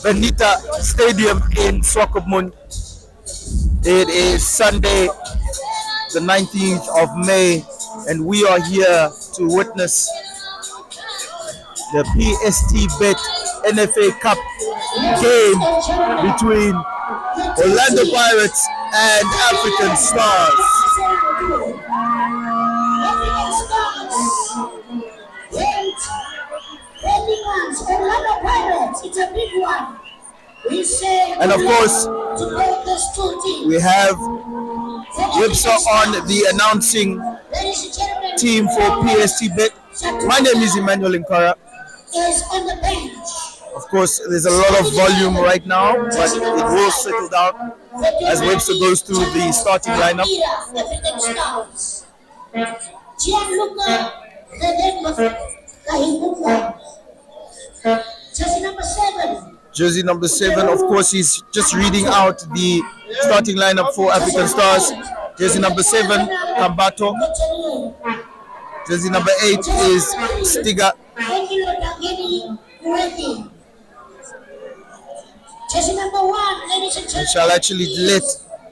Benita Stadium in Swakopmund. It is Sunday, the 19th of May, and we are here to witness the PstBet NFA Cup game between Orlando Pirates and African Stars. It's a big one. And of course, we have Webster on the announcing team for PstBet. My name is Emmanuel Nkara. Of course, there's a lot of volume right now, but it will settle down as Webster goes through the starting lineup. Jersey number 7, of course, he's just reading out the starting lineup for African Stars. Jersey number 7, Kambato. Jersey number 8 is Stiga. Jersey number 1, ladies and gentlemen. We shall actually let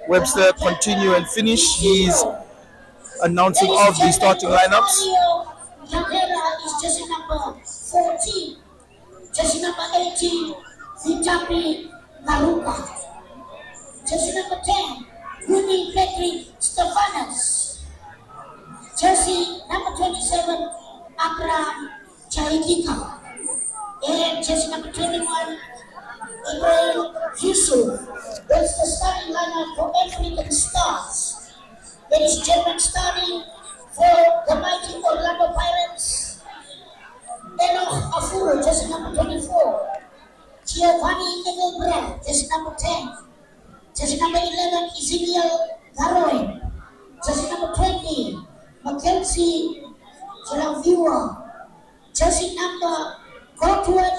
Webster continue and finish his announcing of the starting lineups. Is jersey number 14. Jersey number 18, Vitapi Maruka. Jersey number 10, Rudy Patrick Stefanos. Jersey number 27, Abraham Chaitika. And jersey number 21, Ibrahim Yusuf. That's the starting lineup for African Stars. Ladies and gentlemen, starting for the mighty Orlando Pirates, Enoch Afuro, jersey number 24. Giovanni Engelbrecht, jersey number 10. Jersey number 11, Ezekiel Garoy. Jersey number 20, Mackenzie Jalaviwa. Jersey number Godwin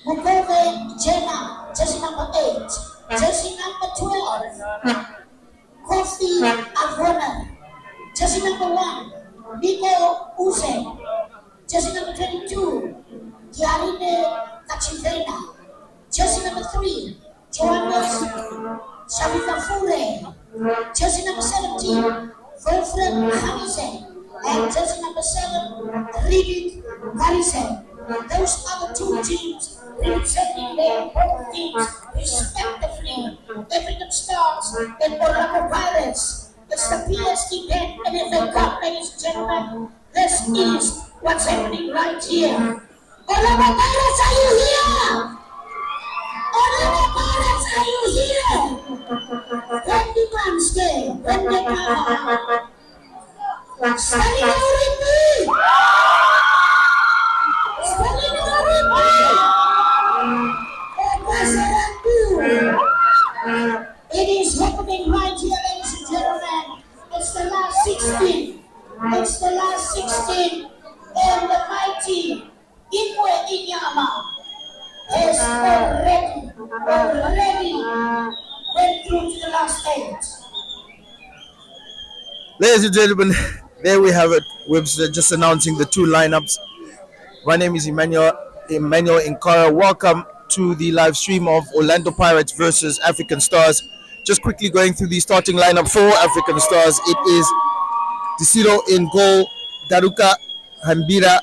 Mukove Jenna, jersey number 8. Jersey number 12, Kofi Avona. Jersey number 1, Nico Uze. Jersey number 22, Giarine Kachivena. Jersey number 3, Johannes Shavitafure. Jersey number 17, Wilfred Hanisen. And jersey number 7, Riddick Garrison. Those are the 2 teams representing their home teams respectively. African Stars and Orlando Pirates. It's the PstBet NFA Cup, ladies and gentlemen. This is what's happening right here. Orlando Pirates, are you here? Orlando Pirates, are you here? When the man stay, when the man Standing Uripi! Standing Uripi! It is happening right here, ladies and gentlemen. It's the last 16. It's the last 16. And the mighty Inwe Inyama has already went through to the last 8. Ladies and gentlemen, there we have it. Webster just announcing the 2 lineups. My name is Emmanuel Nkara. Welcome to the live stream of Orlando Pirates versus African Stars. Just quickly going through the starting lineup for African Stars. It is Desiro in goal, Daruka, Hambira,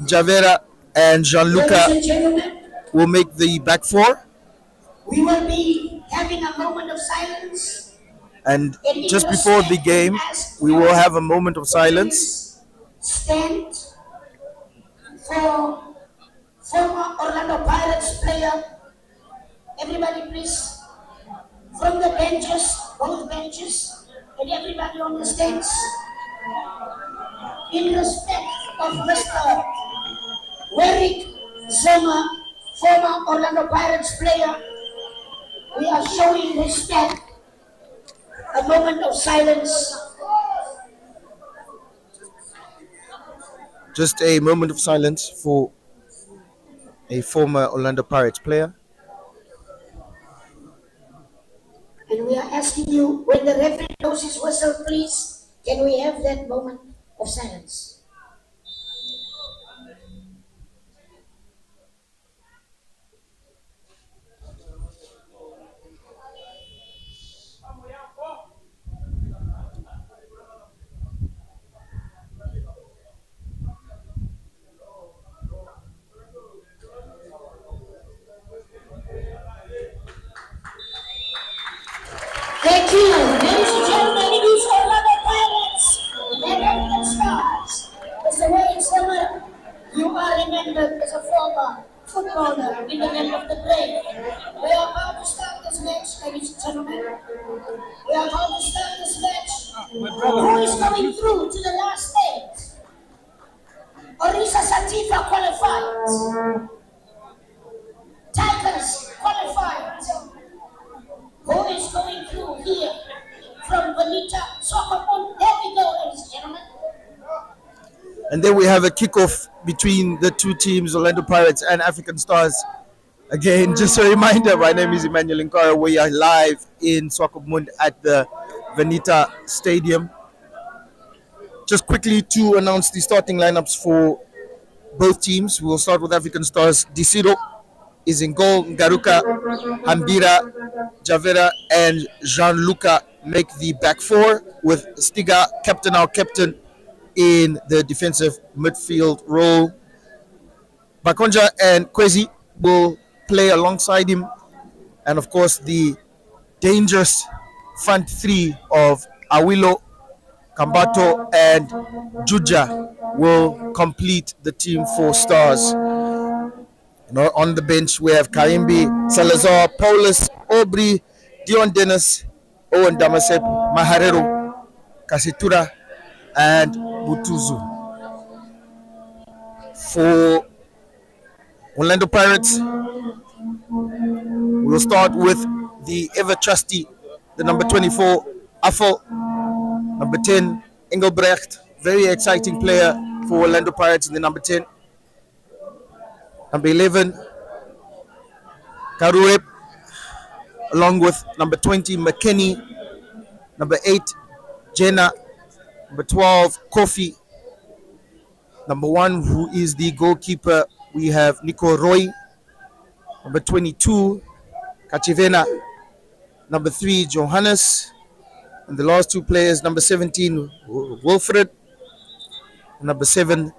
Javera, and Gianluca will make the back 4. We will be having a moment of silence. And just before the game, we will have a moment of silence. Stand for former Orlando Pirates player. Everybody please, from the benches, both benches, and everybody on the stands, in respect of Mr. Warwick Zuma, former Orlando Pirates player, we are showing respect. A moment of silence. Just a moment of silence for a former Orlando Pirates player. And we are asking you, when the referee blows his whistle, please, can we have that moment of silence? You are remembered as a former footballer in the name of the brave. We are about to start this match, ladies and gentlemen. We are about to start this match. Who is going through to the last stage? Orisa Sativa qualified. Tigers qualified. Who is going through here from Vanita Soccer Pool? There we go, ladies and gentlemen. And then we have a kickoff between the two teams, Orlando Pirates and African Stars. Again, just a reminder, my name is Emmanuel Nkara. We are live in Swakopmund at the Vanita Stadium. Just quickly to announce the starting lineups for both teams. We'll start with African Stars. Disiro is in goal. Ngaruka, Hambira, Javera, and Jean-Luca make the back four, with Stiga, our captain, in the defensive midfield role. Bakonja and Kwesi will play alongside him. And of course, the dangerous front three of Awilo, Kambato, and Juja will complete the team 4 stars. On the bench, we have Kaimbi, Salazar, Paulus, Aubrey, Dion Dennis, Owen Damasep, Maharero, Kasitura, and Butuzu. For Orlando Pirates, we'll start with the ever trusty, the number 24, Affel, number 10, Engelbrecht, very exciting player for Orlando Pirates in the number 10. Number 11, Karuep, along with number 20, McKinney, number 8, Jenna, number 12, Kofi, number 1, who is the goalkeeper, we have Nico Roy, number 22, Kachivena, number 3, Johannes, and the last 2 players, number 17, Wilfred, and number 7,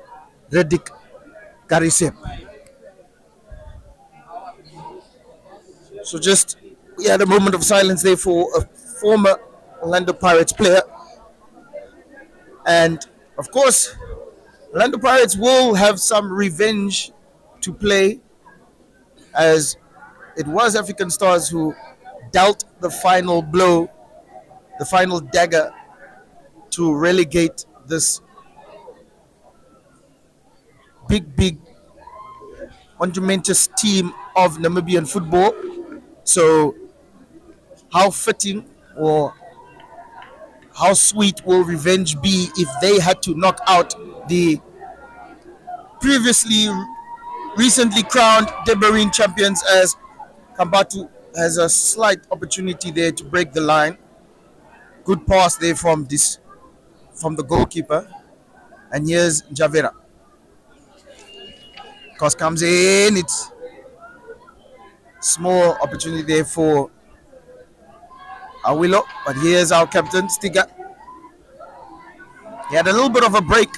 Redick Garisep. So just, we had a moment of silence there for a former Orlando Pirates player. And of course, Orlando Pirates will have some revenge to play, as it was African Stars who dealt the final blow, the final dagger, to relegate this big monumentous team of Namibian football. So how fitting or how sweet will revenge be if they had to knock out the recently crowned Debarine champions, as Kambatu has a slight opportunity there to break the line. Good pass there from the goalkeeper. And here's Javera. Cross comes in. It's small opportunity there for Awilo. But here's our captain, Stiga. He had a little bit of a break,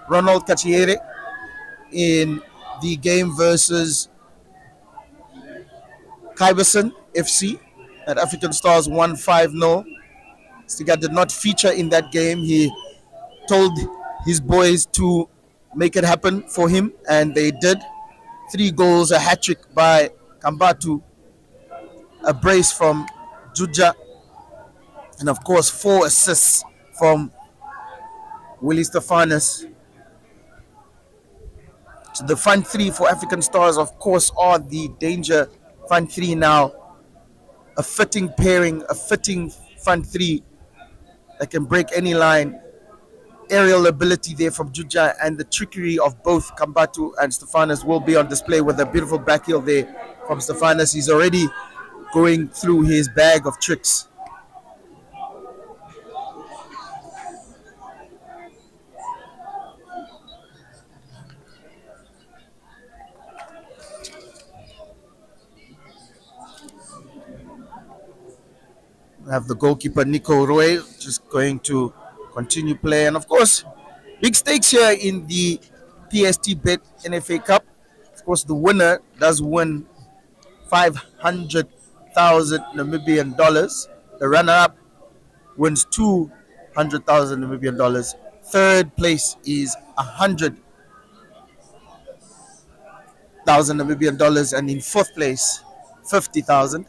Ronald Kachiere, in the game versus Kyberson FC at African Stars 1-5-0. Stiga did not feature in that game. He told his boys to make it happen for him, and they did. 3 goals, a hat-trick by Kambatu, a brace from Juja, and of course 4 assists from Willie Stefanis. So the front 3 for African Stars, of course, are the danger front 3 now. A fitting pairing, a fitting front 3 that can break any line. Aerial ability there from Juja, and the trickery of both Kambatu and Stefanis will be on display with a beautiful back heel there from Stefanis. He's already going through his bag of tricks. We have the goalkeeper Nico Roy just going to continue play, and of course, big stakes here in the PstBet NFA Cup. Of course, the winner does win 500,000 Namibian dollars. The runner-up wins 200,000 Namibian dollars. Third place is 100 thousand Namibian dollars, and in fourth place, 50,000.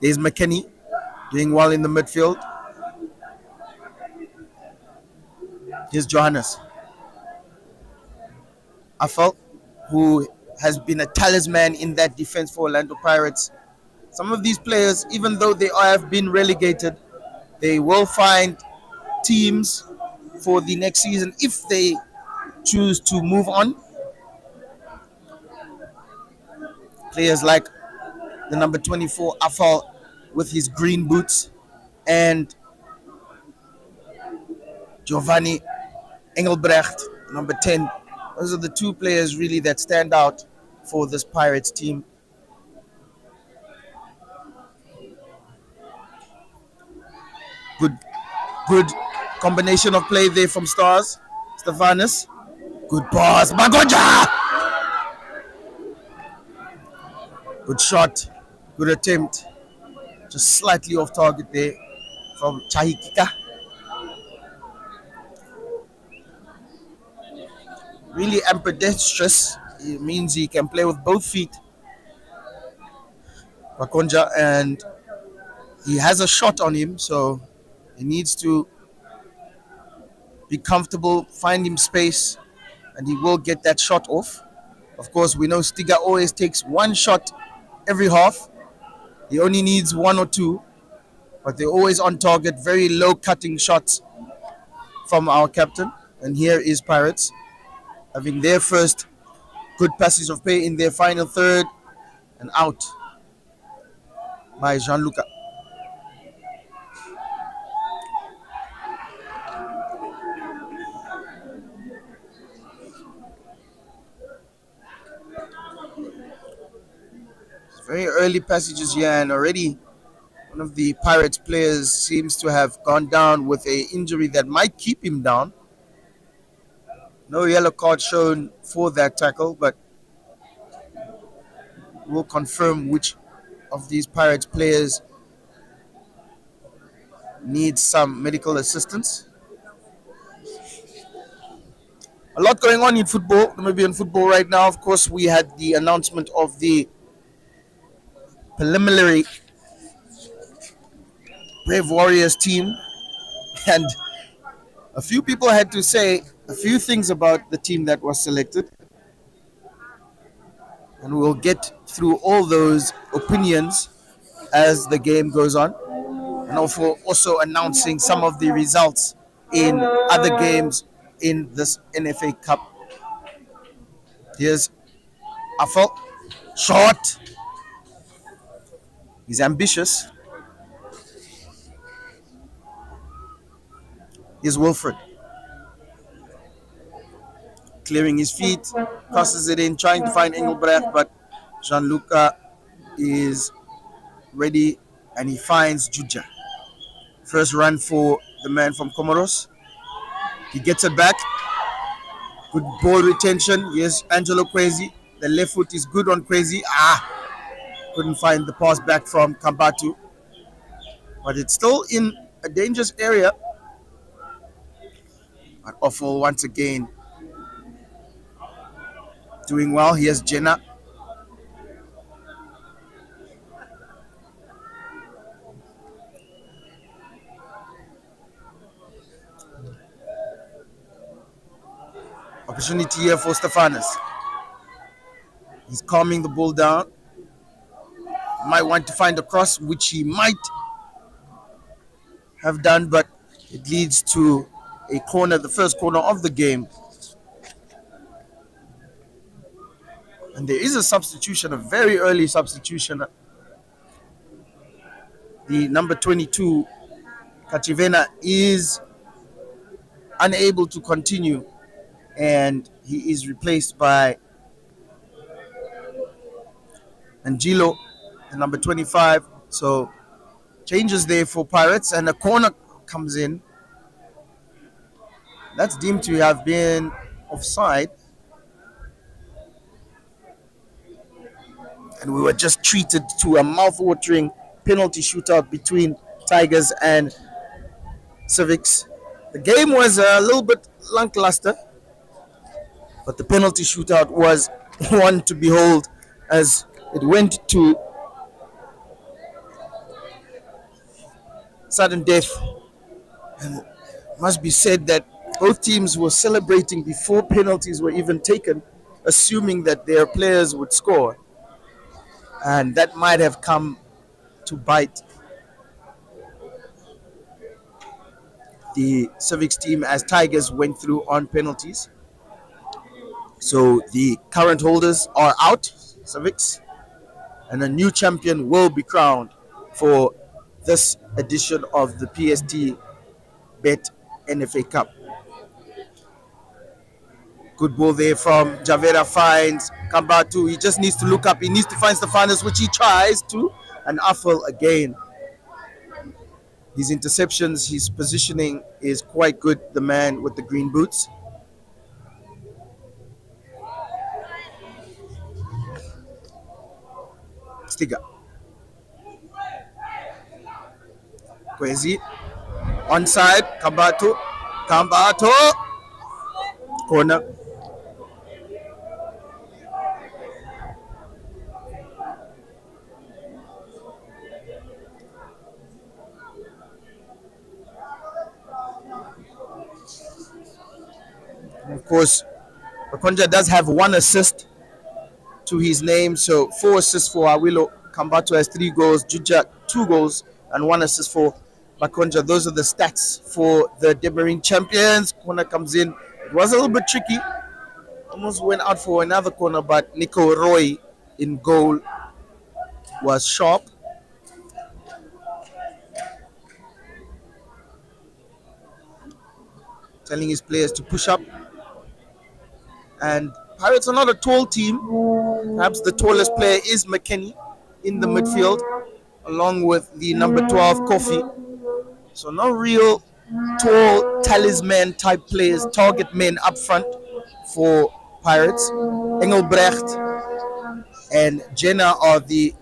There's McKenny doing well in the midfield. Here's Johannes Afel, who has been a talisman in that defense for Orlando Pirates. Some of these players, even though they have been relegated, they will find teams for the next season if they choose to move on. Players like the number 24 Afal with his green boots, and Giovanni Engelbrecht, number 10. Those are the two players really that stand out for this Pirates team. Good, good combination of play there from Stars. Stefanis. Good pass. Magoja! Good shot. Good attempt. Just slightly off target there from Chahikika. Really ambidextrous. It means he can play with both feet. Makonja, and he has a shot on him, so he needs to be comfortable, find him space, and he will get that shot off. Of course, we know Stiga always takes one shot every half. He only needs one or two, but they're always on target, very low cutting shots from our captain. And here is Pirates having their first good passage of play in their final third, and out by Gianluca. Very early passages here, and already one of the Pirates players seems to have gone down with an injury that might keep him down. No yellow card shown for that tackle, but we'll confirm which of these Pirates players needs some medical assistance. A lot going on in football, Namibian football right now. Of course, we had the announcement of the preliminary Brave Warriors team, and a few people had to say a few things about the team that was selected, and we'll get through all those opinions as the game goes on, and also announcing some of the results in other games in this NFA Cup. Here's Afel, shot. He's ambitious. Here's Wilfred, clearing his feet, crosses it in, trying to find Engelbrecht, but Gianluca is ready, and he finds Juja. First run for the man from Comoros. He gets it back. Good ball retention. Yes, Angelo Kwesi. The left foot is good on Kwesi. Couldn't find the pass back from Kambatu. But it's still in a dangerous area. But awful once again. Doing well. Here's Jenna. Opportunity here for Stefanis. He's calming the ball down. Might want to find a cross, which he might have done, but it leads to a corner, the first corner of the game. And there is a substitution, a very early substitution. The number 22, Kachivena, is unable to continue, and he is replaced by Angelo, the number 25. So changes there for Pirates, and a corner comes in. That's deemed to have been offside. And we were just treated to a mouth-watering penalty shootout between Tigers and Civics. The game was a little bit lackluster, but the penalty shootout was one to behold as it went to sudden death. And it must be said that both teams were celebrating before penalties were even taken, assuming that their players would score. And that might have come to bite the Civics team as Tigers went through on penalties. So the current holders are out, Civics, and a new champion will be crowned for this edition of the PstBet NFA Cup. Good ball there from Javera, finds Kambatu. He just needs to look up. He needs to find Stefanos, which he tries to. And Affel again. His interceptions, his positioning is quite good. The man with the green boots. Stiga. Kwezi. Onside. Kambatu. Kambatu. Corner. Of course, Bakonja does have one assist to his name, so 4 assists for Awilo. Kambato has 3 goals, Juja 2 goals, and 1 assist for Bakonja. Those are the stats for the Demerine champions. Corner comes in. It was a little bit tricky. Almost went out for another corner, but Nico Roy in goal was sharp. Telling his players to push up. And Pirates are not a tall team. Perhaps the tallest player is McKenny in the midfield, along with the number 12, Kofi. So no real tall talisman type players, target men up front for Pirates. Engelbrecht and Jenna are the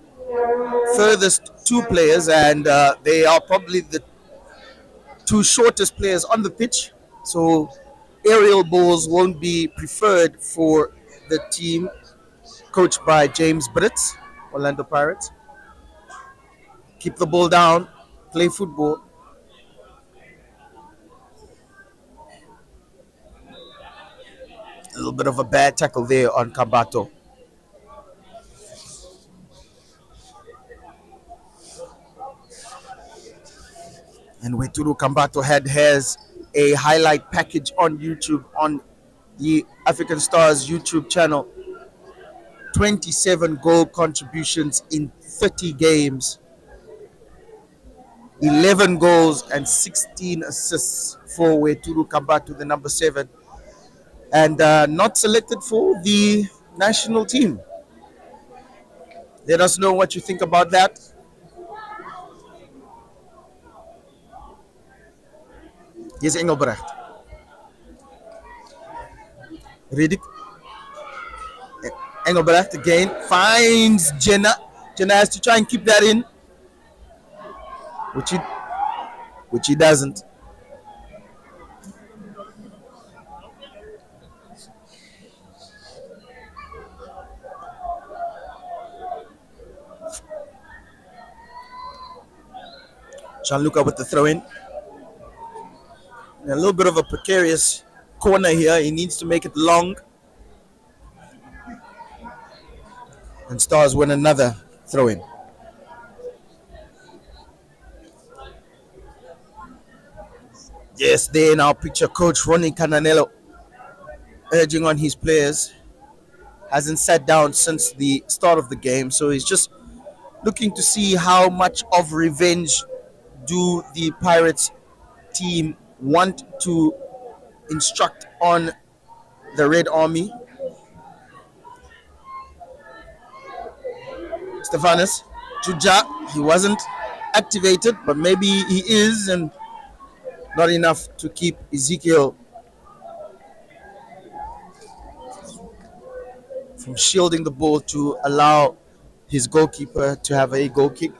furthest 2 players, and they are probably the 2 shortest players on the pitch. So aerial balls won't be preferred for the team coached by James Brits, Orlando Pirates. Keep the ball down, play football. A little bit of a bad tackle there on Kabato. And Weturu Kambato has a highlight package on YouTube, on the African Stars YouTube channel. 27 goal contributions in 30 games, 11 goals and 16 assists for Weturu Kambato, the number 7, and not selected for the national team. Let us know what you think about that. Here's Engelbrecht. Riddick. Engelbrecht again finds Jenna. Jenna has to try and keep that in, which he doesn't. Gianluca with the throw in. A little bit of a precarious corner here. He needs to make it long. And Stars win another throw in. Yes, there in our picture, Coach Ronnie Cananello urging on his players. Hasn't sat down since the start of the game, so he's just looking to see how much of revenge do the Pirates team want to instruct on the Red Army. Stefanos Juja, he wasn't activated, but maybe he is, and not enough to keep Ezekiel from shielding the ball to allow his goalkeeper to have a goal kick.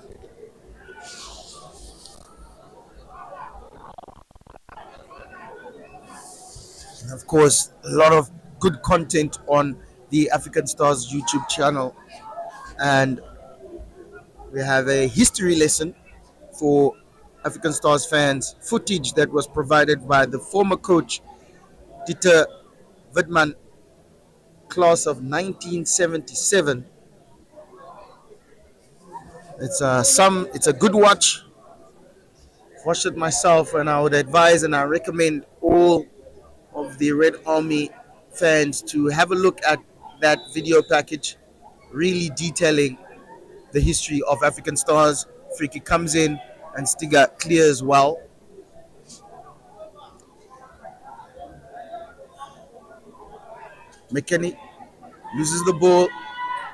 Of course, a lot of good content on the African Stars YouTube channel. And we have a history lesson for African Stars fans, footage that was provided by the former coach, Dieter Wittmann, class of 1977. It's a good watch. Watched it myself, and I would advise and I recommend all of the Red Army fans to have a look at that video package, really detailing the history of African Stars. Freaky comes in and Stiga clears well. McKenny loses the ball.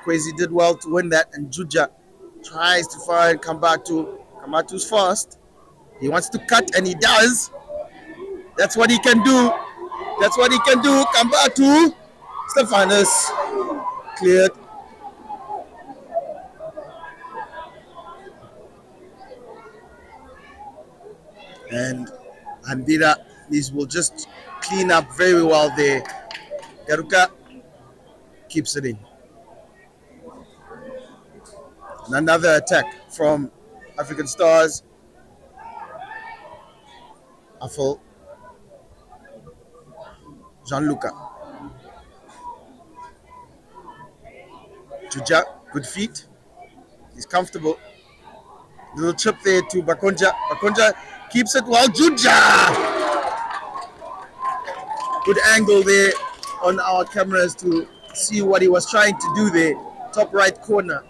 Kwesi did well to win that, and Juja tries to find Kambatu. Kambatu's fast. He wants to cut, and he does. That's what he can do. That's what he can do. Kambatu. Stephanus cleared. And Ambira, these will just clean up very well there. Garuka keeps it in. And another attack from African Stars. Afol. Gianluca. Juja, good feet. He's comfortable. Little chip there to Bakonja. Bakonja keeps it well. Juja! Good angle there on our cameras to see what he was trying to do there. Top right corner.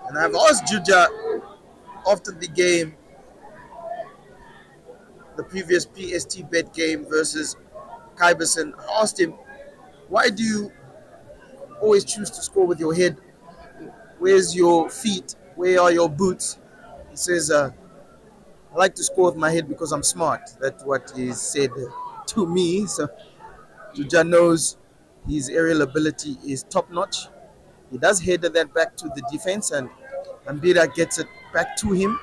And I've asked Juja after the game, the previous PstBet game versus Kyberson, I asked him, why do you always choose to score with your head? Where's your feet? Where are your boots? He says, I like to score with my head because I'm smart. That's what he said to me. So Juja knows his aerial ability is top notch. He does head that back to the defense, and Ambira gets it back to him.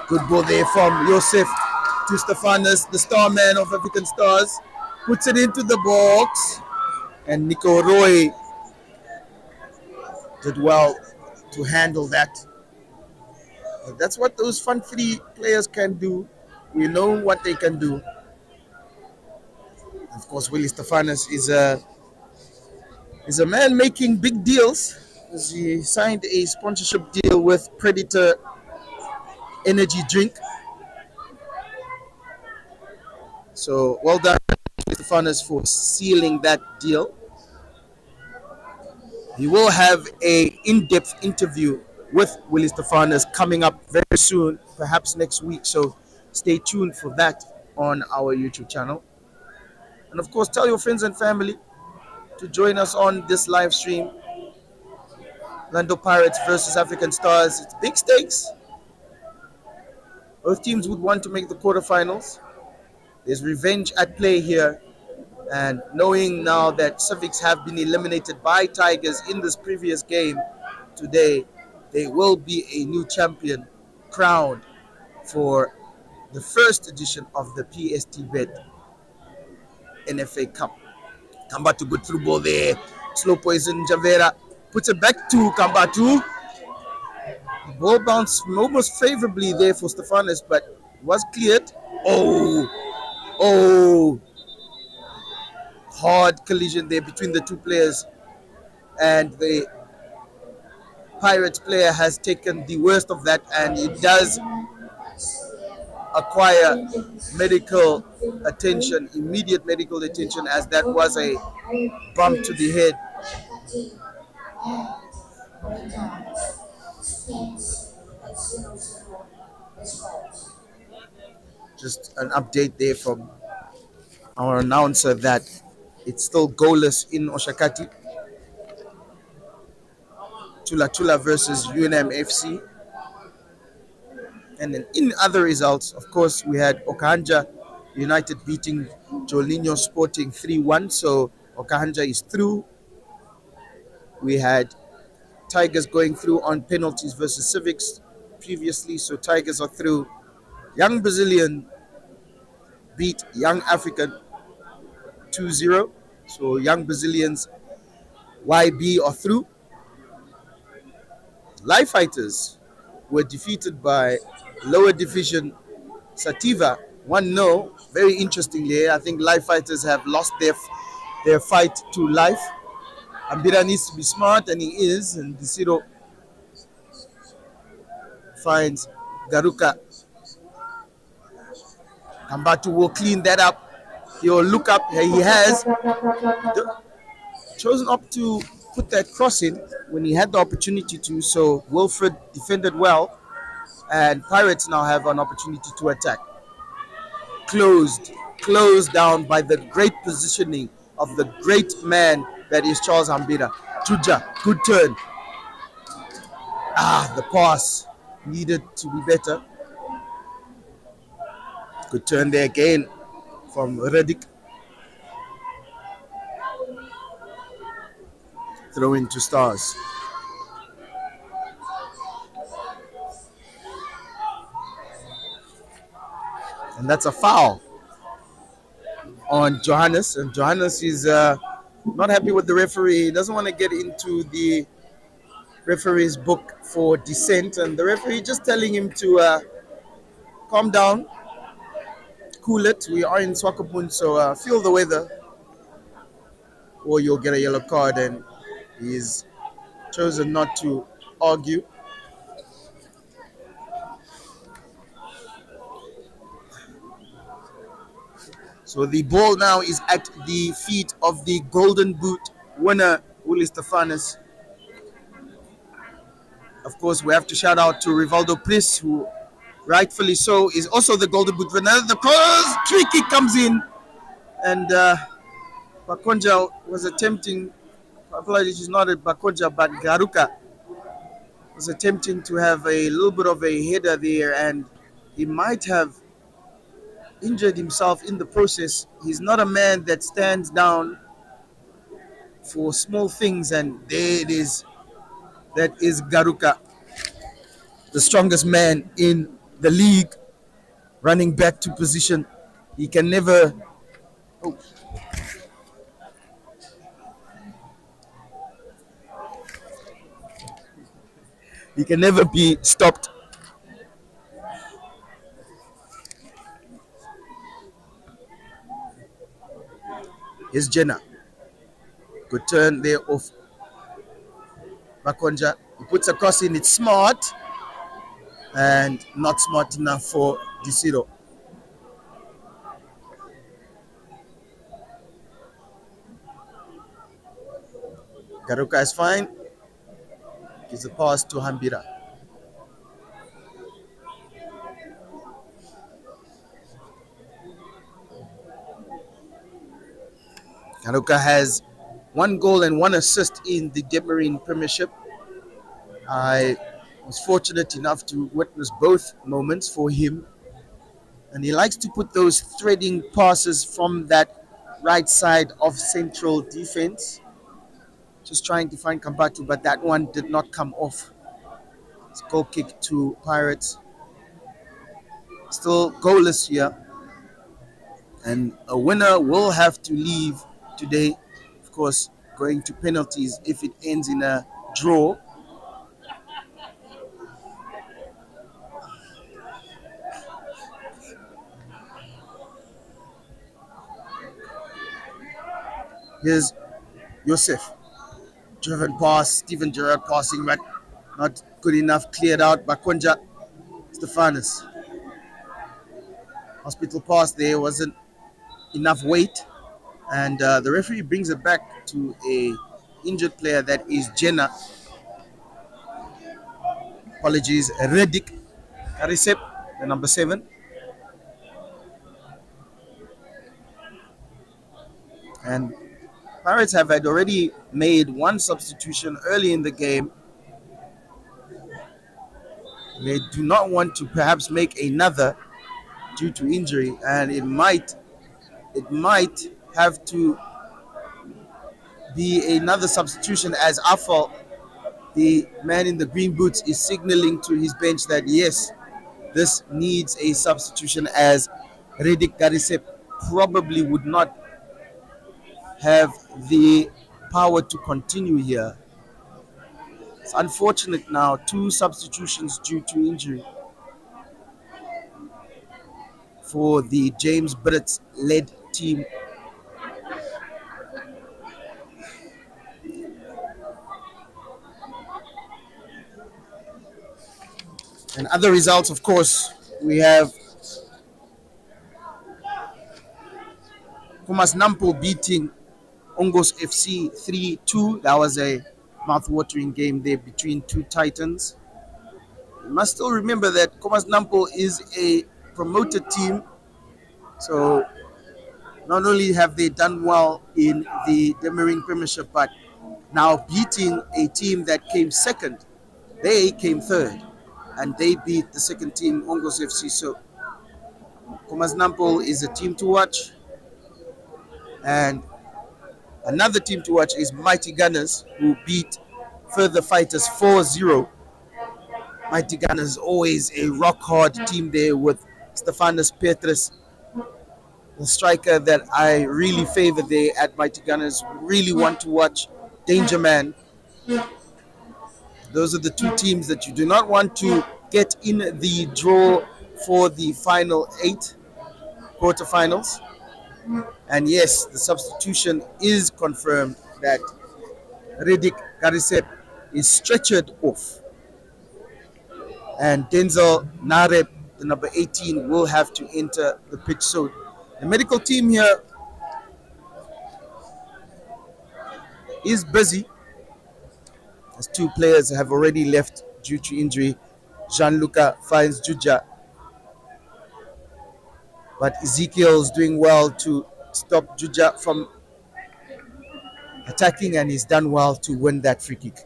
Good ball there from Joseph to Stephanus, the star man of African Stars. Puts it into the box, and Nico Roy did well to handle that. That's what those front three players can do. We know what they can do. Of course, Willie Stephanus is a man making big deals. He signed a sponsorship deal with Predator Energy Drink. So well done, Stephanus, for sealing that deal. He will have a in-depth interview with Willie Stephanus coming up very soon, perhaps next week. So stay tuned for that on our YouTube channel. And of course, tell your friends and family to join us on this live stream. Orlando Pirates versus African Stars. It's big stakes. Both teams would want to make the quarterfinals. There's revenge at play here. And knowing now that Civics have been eliminated by Tigers in this previous game today, there will be a new champion crowned for the first edition of the PstBet NFA Cup. Kambatu, good through ball there. Slow poison, Javera puts it back to Kambatu. The ball bounced almost favorably there for Stephanus, but it was cleared. Oh, hard collision there between the two players, and the Pirates player has taken the worst of that, and it does acquire medical attention, immediate medical attention, as that was a bump to the head. Just an update there from our announcer that it's still goalless in Oshakati. Chula Chula versus UNMFC. And then in other results, of course, we had Okahanja United beating Jolinho Sporting 3-1. So Okahanja is through. We had Tigers going through on penalties versus Civics previously. So Tigers are through. Young Brazilian beat Young African 2-0. So Young Brazilians YB are through. Live Fighters were defeated by lower division Sativa 1-0. Very interestingly, I think Live Fighters have lost their fight to life. Ambira needs to be smart, and he is. And Desiro finds Garuka. Kambatu will clean that up. He'll look up. He has chosen up to put that cross in when he had the opportunity to. So Wilfred defended well, and Pirates now have an opportunity to attack. Closed down by the great positioning of the great man that is Charles Ambira. Juja, good turn. The pass needed to be better. Good turn there again from Redick. Throw into Stars. And that's a foul on Johannes. And Johannes is not happy with the referee. He doesn't want to get into the referee's book for dissent. And the referee just telling him to calm down, cool it. We are in Swakopmund, so feel the weather, or you'll get a yellow card. And he's chosen not to argue. So the ball now is at the feet of the Golden Boot winner, Uli Stefanis. Of course, we have to shout out to Rivaldo Pris, who rightfully so is also the Golden Boot winner. The cross, free kick comes in, and Bakonja was attempting, apologies, it's not Bakonja, but Garuka was attempting to have a little bit of a header there, and he might have injured himself in the process. He's not a man that stands down for small things, and there it is. That is Garuka, the strongest man in the league, running back to position. He can never be stopped. Here's Jenna. Good turn there off Bakonja. He puts a cross in. It's smart and not smart enough for Desiro. Garuka is fine. Gives the pass to Hambira. Garuka has 1 goal and 1 assist in the Demarine Premiership. I was fortunate enough to witness both moments for him. And he likes to put those threading passes from that right side of central defense. Just trying to find Kambatu, but that one did not come off. It's a goal kick to Pirates. Still goalless here. And a winner will have to leave today. Of course, going to penalties if it ends in a draw. Here's Yosef. Driven pass, Steven Gerrard passing, but not good enough. Cleared out. Bakonja, Stefanis. Hospital pass there, wasn't enough weight. And the referee brings it back to a injured player, that is Jenna. Apologies, Redick Karisep, the number 7. And Pirates had already made 1 substitution early in the game. They do not want to perhaps make another due to injury, and it might have to be another substitution, as Afal, the man in the green boots, is signaling to his bench that yes, this needs a substitution, as Redick Karisep probably would not have the power to continue here. It's unfortunate now, two substitutions due to injury for the James Brits led team. And other results, of course, we have Pumas Nampo beating Ongos FC 3-2. That was a mouth-watering game there between two titans. You must still remember that Pumas Nampo is a promoted team. So not only have they done well in the Demaring Premiership, but now beating a team that came second. They came third, and they beat the second team, Ongos FC. So Pumas Nampo is a team to watch. And another team to watch is Mighty Gunners, who beat Further Fighters 4-0. Mighty Gunners always a rock-hard team there with Stefanos Petrus, the striker that I really favor there at Mighty Gunners. Really want to watch Danger Man. Those are the two teams that you do not want to get in the draw for the final 8 quarterfinals. And yes, the substitution is confirmed that Redick Garisep is stretchered off. And Denzel Nareb, the number 18, will have to enter the pitch. So the medical team here is busy, as two players have already left due to injury. Gianluca finds Juja, but Ezekiel is doing well to stop Juja from attacking, and he's done well to win that free kick.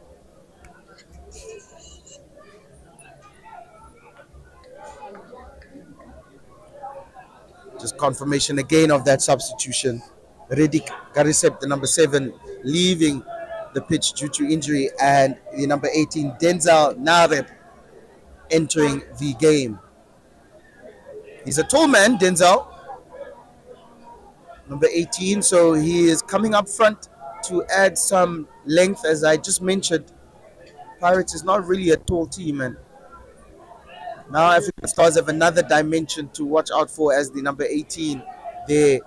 Just confirmation again of that substitution. Redick Garisep, the number 7, leaving the pitch due to injury, and the number 18, Denzel Nareb, entering the game. He's a tall man, Denzel, number 18, so he is coming up front to add some length. As I just mentioned, Pirates is not really a tall team, and now African Stars have another dimension to watch out for, as the number 18 there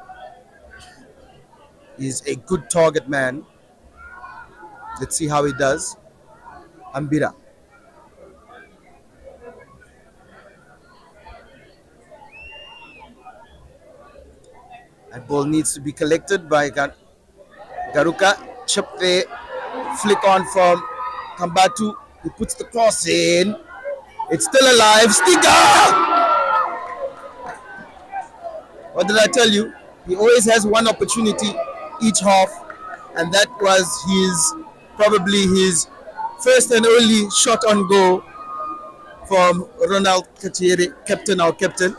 is a good target man. Let's see how he does. Ambira. That ball needs to be collected by Garuka. Chip there. Flick on from Kambatu. He puts the cross in. It's still alive. Stiga! What did I tell you? He always has one opportunity each half, and that was probably his first and only shot on goal from Ronald Katiere, our captain.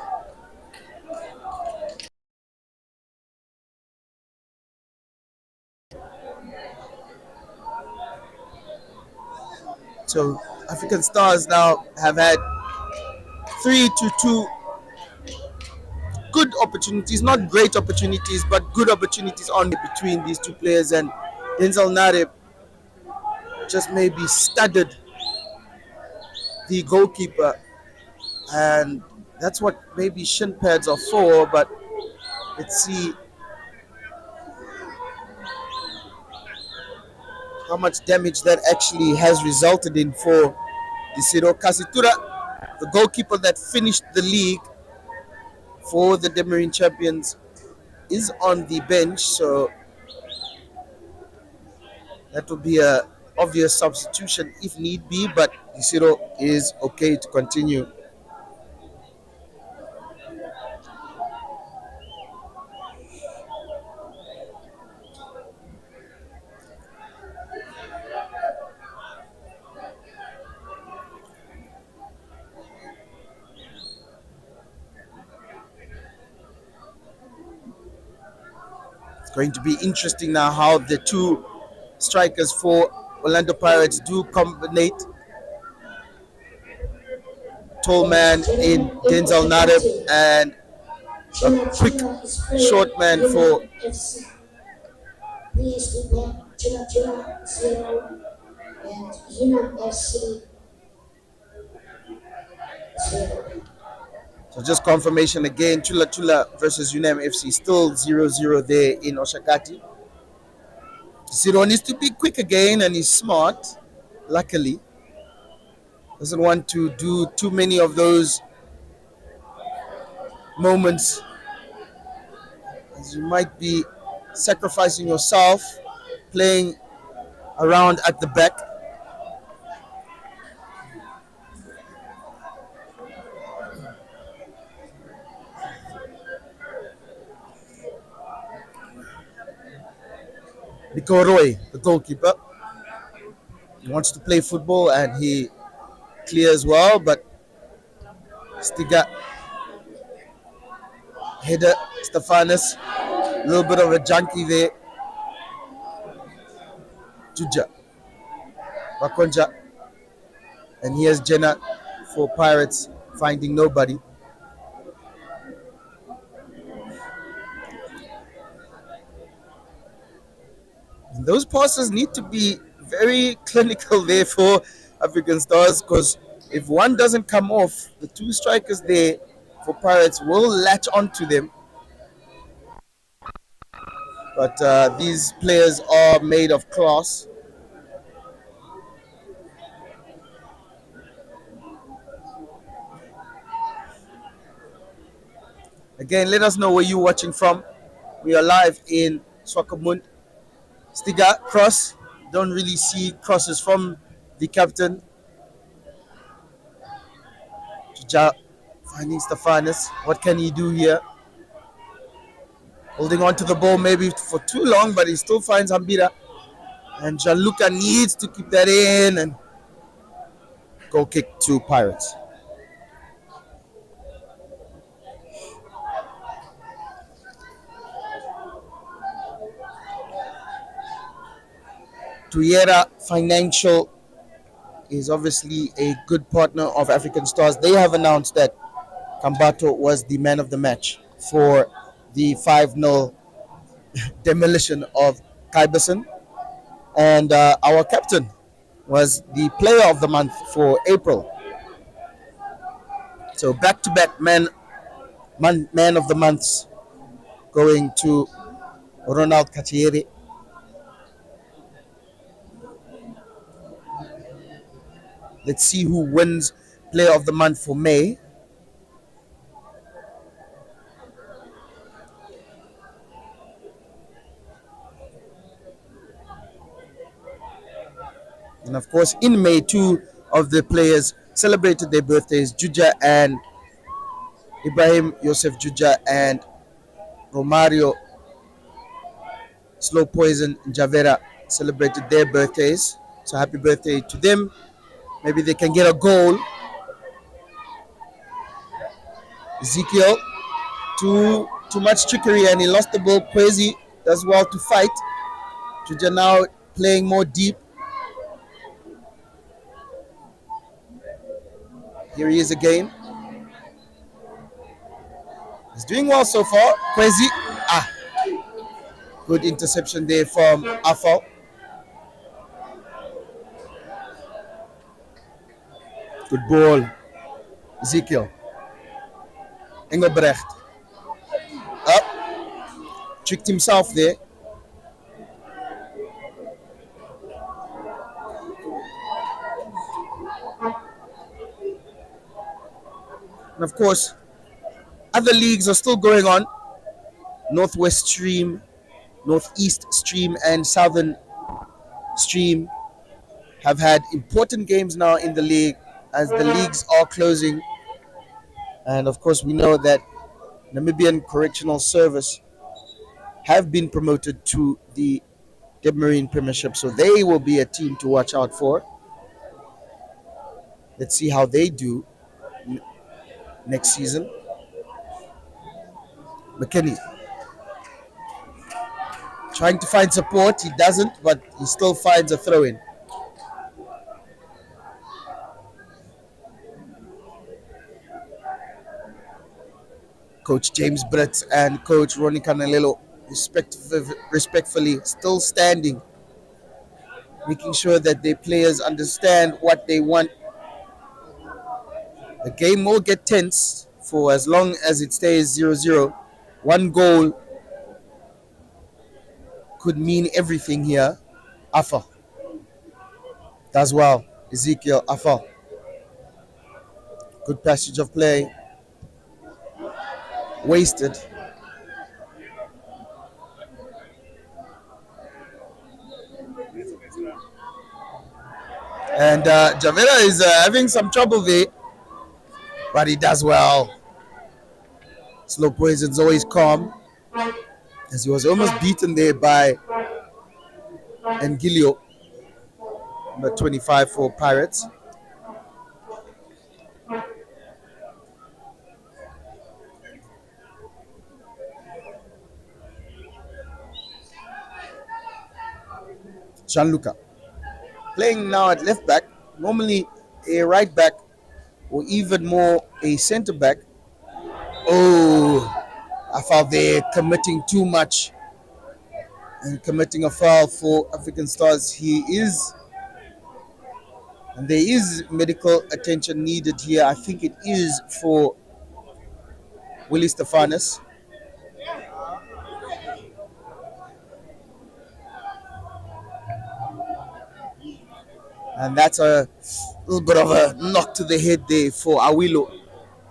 So African Stars now have had 3-2 good opportunities, not great opportunities, but good opportunities on between these two players, and Denzel Nareb just maybe studded the goalkeeper, and that's what maybe shin pads are for. But let's see how much damage that actually has resulted in for Desiro Kasitura, the goalkeeper that finished the league for the Demarin champions, is on the bench, so that will be a obvious substitution if need be, but Desiro is okay to continue. It's going to be interesting now how the two strikers for Orlando Pirates do combinate. Tall man in Denzel Nareb and A quick short man for PstBet Chula Chula 0 and Hinam FC 0. so just confirmation again. Chula Chula versus UNAM FC still 0-0 there in Oshakati. Zero needs to be quick again, and he's smart. Luckily, doesn't want to do too many of those moments, as you might be sacrificing yourself playing around at the back. Roy, the goalkeeper, he wants to play football and he clears well, but Stiga header, Stefanus, a little bit of a junkie there. Juja, Bakonja, and here's Jenna for Pirates, finding nobody. And those passes need to be very clinical there for African Stars, because if one doesn't come off, the two strikers there for Pirates will latch onto them. But these players are made of class. Again, let us know where you're watching from. We are live in Swakopmund. Stiga, cross. Don't really see crosses from the captain. Juja finding Stefanus. What can he do here? Holding on to the ball maybe for too long, but he still finds Hambira. And Gianluca needs to keep that in, and goal kick to Pirates. Tuyera Financial is obviously a good partner of African Stars. They have announced that Kambato was the man of the match for the 5-0 demolition of Kaiberson. And our captain was the player of the month for April. So back-to-back man of the months going to Ronald Katiere. Let's see who wins player of the month for May. And of course, in May, two of the players celebrated their birthdays. Juja and Ibrahim Yosef Juja and Romario Slow Poison Javera celebrated their birthdays. So happy birthday to them. Maybe they can get a goal. Ezekiel, too much trickery, and he lost the ball. Kwesi does well to fight. Juja now playing more deep. Here he is again. He's doing well so far. Kwesi, good interception there from Afal. Good ball. Ezekiel. Engelbrecht. Up. Tricked himself there. And of course, other leagues are still going on. Northwest Stream, Northeast Stream, and Southern Stream have had important games now in the league as the leagues are closing. And of course, we know that Namibian Correctional Service have been promoted to the Debmarine Premiership, so they will be a team to watch out for. Let's see how they do next season. McKinney trying to find support. He doesn't, but he still finds a throw-in. Coach James Brett and Coach Ronnie Canelelo respectfully still standing, making sure that their players understand what they want. The game will get tense for as long as it stays 0-0. One goal could mean everything here. Afa does well. Ezekiel Afa. Good passage of play. Wasted. And Javera is having some trouble there, but he does well. Slow Poison's always calm, as he was almost beaten there by Engilio, number 25 for Pirates. Gianluca playing now at left back, normally a right back or even more a centre back. Oh, I felt they're committing too much and committing a foul for African Stars. And there is medical attention needed here. I think it is for Willie Stefanis. And that's a little bit of a knock to the head there for Awilo.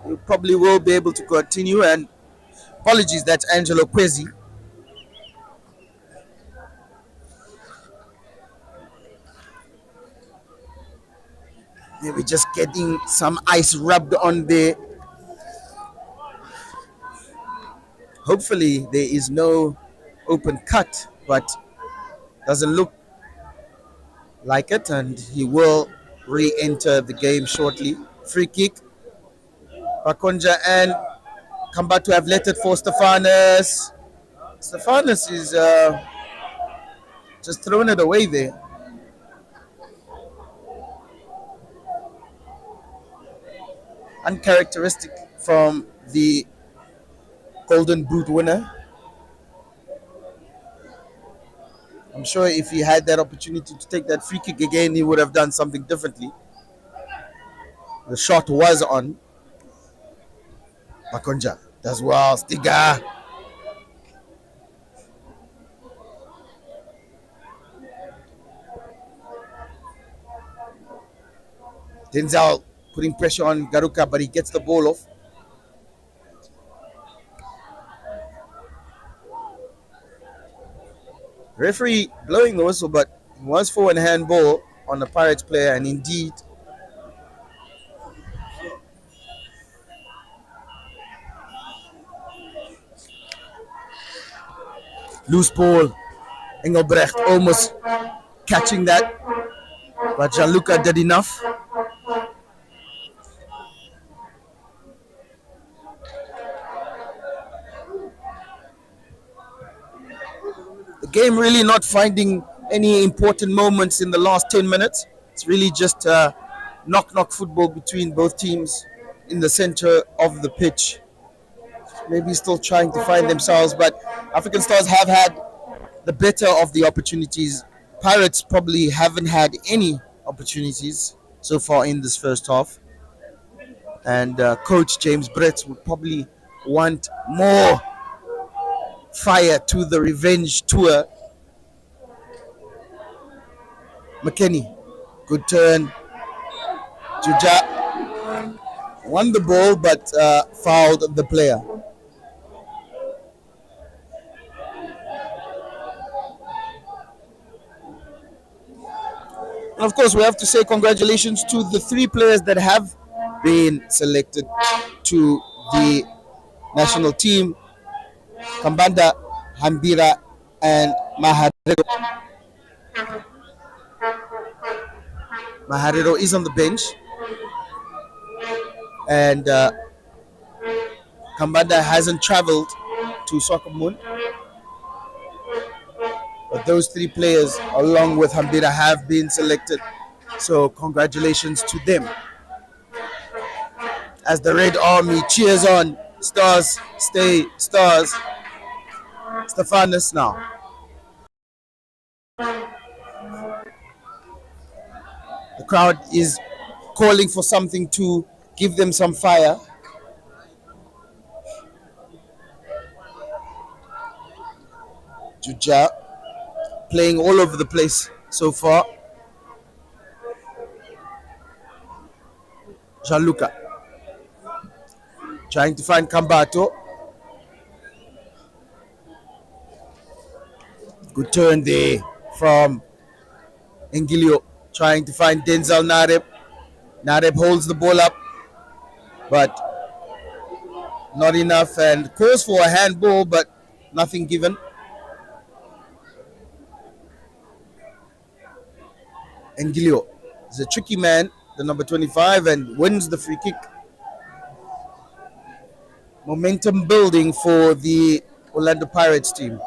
He probably will be able to continue. And apologies, that's Angelo Kwesi. Maybe just getting some ice rubbed on there. Hopefully there is no open cut, but doesn't look like it, and he will re-enter the game shortly. Free kick. Pakonja and Kambatu have let it for Stefanis. Stefanis is just throwing it away there. Uncharacteristic from the Golden Boot winner. I'm sure if he had that opportunity to take that free kick again, he would have done something differently. The shot was on. Makonja does well. Stiga. Denzel putting pressure on Garuka, but he gets the ball off. Referee blowing the whistle, but it was for a handball on the Pirates player, and indeed loose ball. Engelbrecht almost catching that, but Gianluca did enough. The game really not finding any important moments in the last 10 minutes. It's really just knock-knock football between both teams in the center of the pitch. Maybe still trying to find themselves, but African Stars have had the better of the opportunities. Pirates probably haven't had any opportunities so far in this first half. And Coach James Brett would probably want more fire to the revenge tour. McKenny, good turn. Juja won the ball but fouled the player. And of course, we have to say congratulations to the 3 players that have been selected to the national team. Kambanda, Hambira, and Maharero. Maharero is on the bench. And Kambanda hasn't traveled to Swakopmund. But those 3 players, along with Hambira, have been selected. So congratulations to them. As the Red Army cheers on Stars stay stars. Stephanus now. The crowd is calling for something to give them some fire. Juja playing all over the place so far. Gianluca trying to find Cambato. Good turn there from Engilio trying to find Denzel Nareb. Nareb holds the ball up, but not enough, and calls for a handball, but nothing given. Engilio is a tricky man, the number 25, and wins the free kick. Momentum building for the Orlando Pirates team.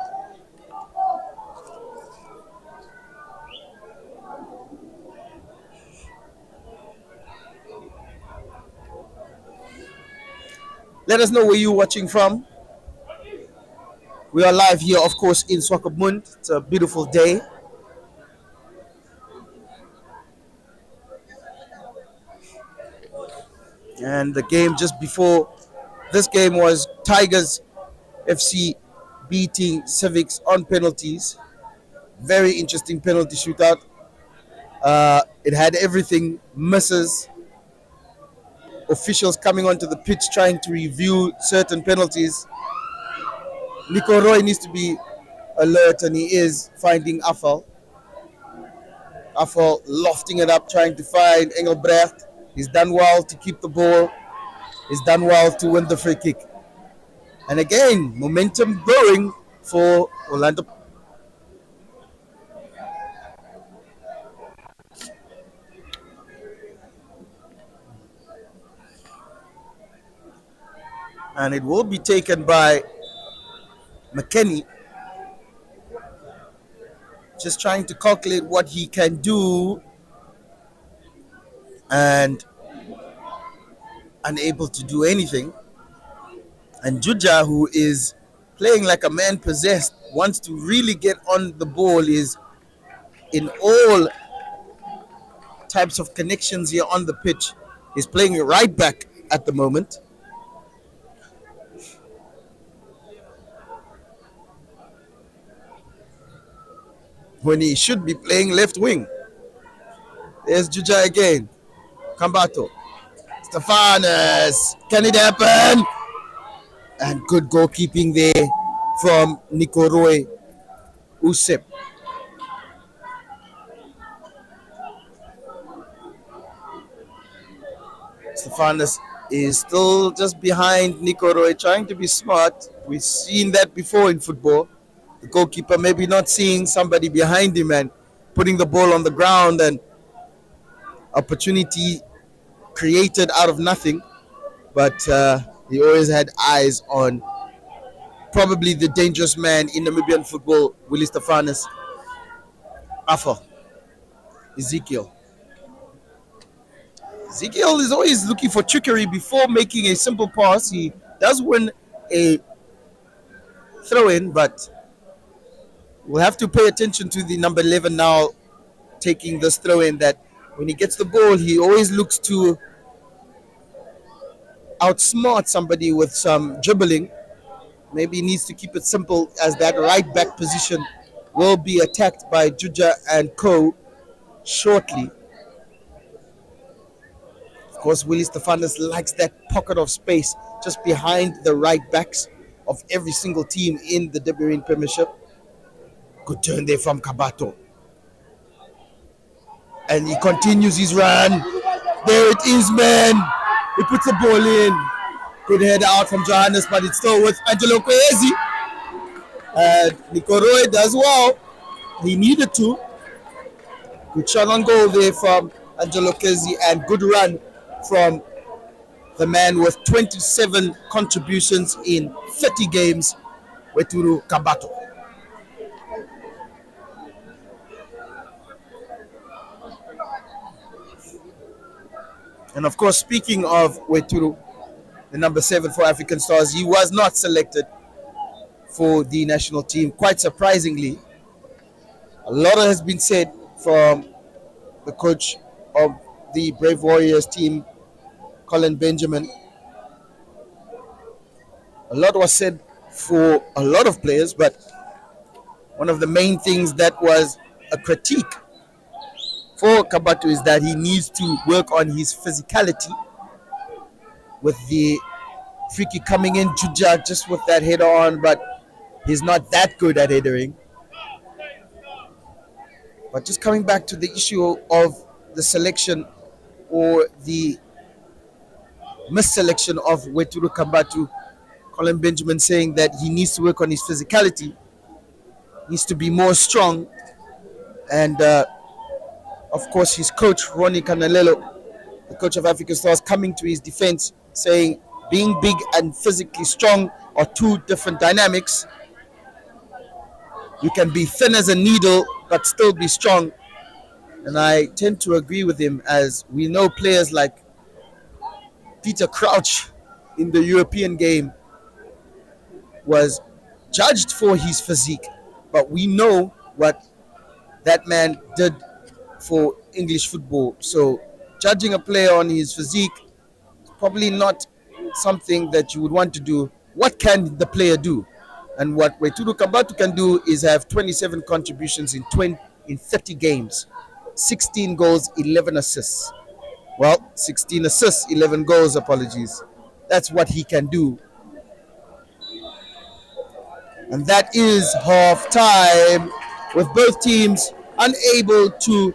Let us know where you're watching from. We are live here, of course, in Swakopmund. It's a beautiful day. And the game just before this game was Tigers FC beating Civics on penalties. Very interesting penalty shootout. It had everything, misses, officials coming onto the pitch trying to review certain penalties. Nico Roy needs to be alert, and he is finding Afal. Afal lofting it up, trying to find Engelbrecht. He's done well to keep the ball. He's done well to win the free kick. And again, momentum growing for Orlando. And it will be taken by McKenny. Just trying to calculate what he can do, and unable to do anything. And Juja, who is playing like a man possessed, wants to really get on the ball, is in all types of connections here on the pitch. He's playing right back at the moment. When he should be playing left wing. There's Juja again. Cambato. Stephanus. Can it happen? And good goalkeeping there from Nico Roy Usep. Stephanus is still just behind Nico Roy, trying to be smart. We've seen that before in football. The goalkeeper maybe not seeing somebody behind him and putting the ball on the ground, and opportunity created out of nothing. But he always had eyes on probably the dangerous man in Namibian football, Willie Stephanus. Afa. Ezekiel. Ezekiel is always looking for trickery before making a simple pass. He does win a throw-in, but we'll have to pay attention to the number 11 now taking this throw-in, that when he gets the ball, he always looks to outsmart somebody with some dribbling. Maybe he needs to keep it simple, as that right back position will be attacked by Juja and Co. shortly. Of course, Willie Stephanus likes that pocket of space just behind the right backs of every single team in the Debirin Premiership. Good turn there from Kabato. And he continues his run. There it is, man. He puts the ball in. Good header out from Johannes, but it's still with Angelo Kwezi. And Nico Roy does well. He needed to. Good shot on goal there from Angelo Kwezi, and good run from the man with 27 contributions in 30 games, Weturu Kabato. And of course, speaking of Weturu, the number 7 for African Stars. He was not selected for the national team, quite surprisingly. A lot has been said from the coach of the Brave Warriors team, Colin Benjamin. A lot was said for a lot of players, but one of the main things that was a critique for Kabatu is that he needs to work on his physicality with the free kick coming in, Juja just with that header on, but he's not that good at headering. But just coming back to the issue of the selection or the misselection of Weturu Kambatu, Colin Benjamin saying that he needs to work on his physicality, needs to be more strong, and of course his coach Ronnie Canalelo, the coach of African Stars, coming to his defense, saying being big and physically strong are two different dynamics. You can be thin as a needle but still be strong, and I tend to agree with him, as we know players like Peter Crouch in the European game was judged for his physique, but we know what that man did for English football. So judging a player on his physique is probably not something that you would want to do. What can the player do? And what Weturu Kambatu can do is have 27 contributions in 30 games, 16 goals, 11 assists. Well, 16 assists, 11 goals, apologies. That's what he can do. And that is half time, with both teams unable to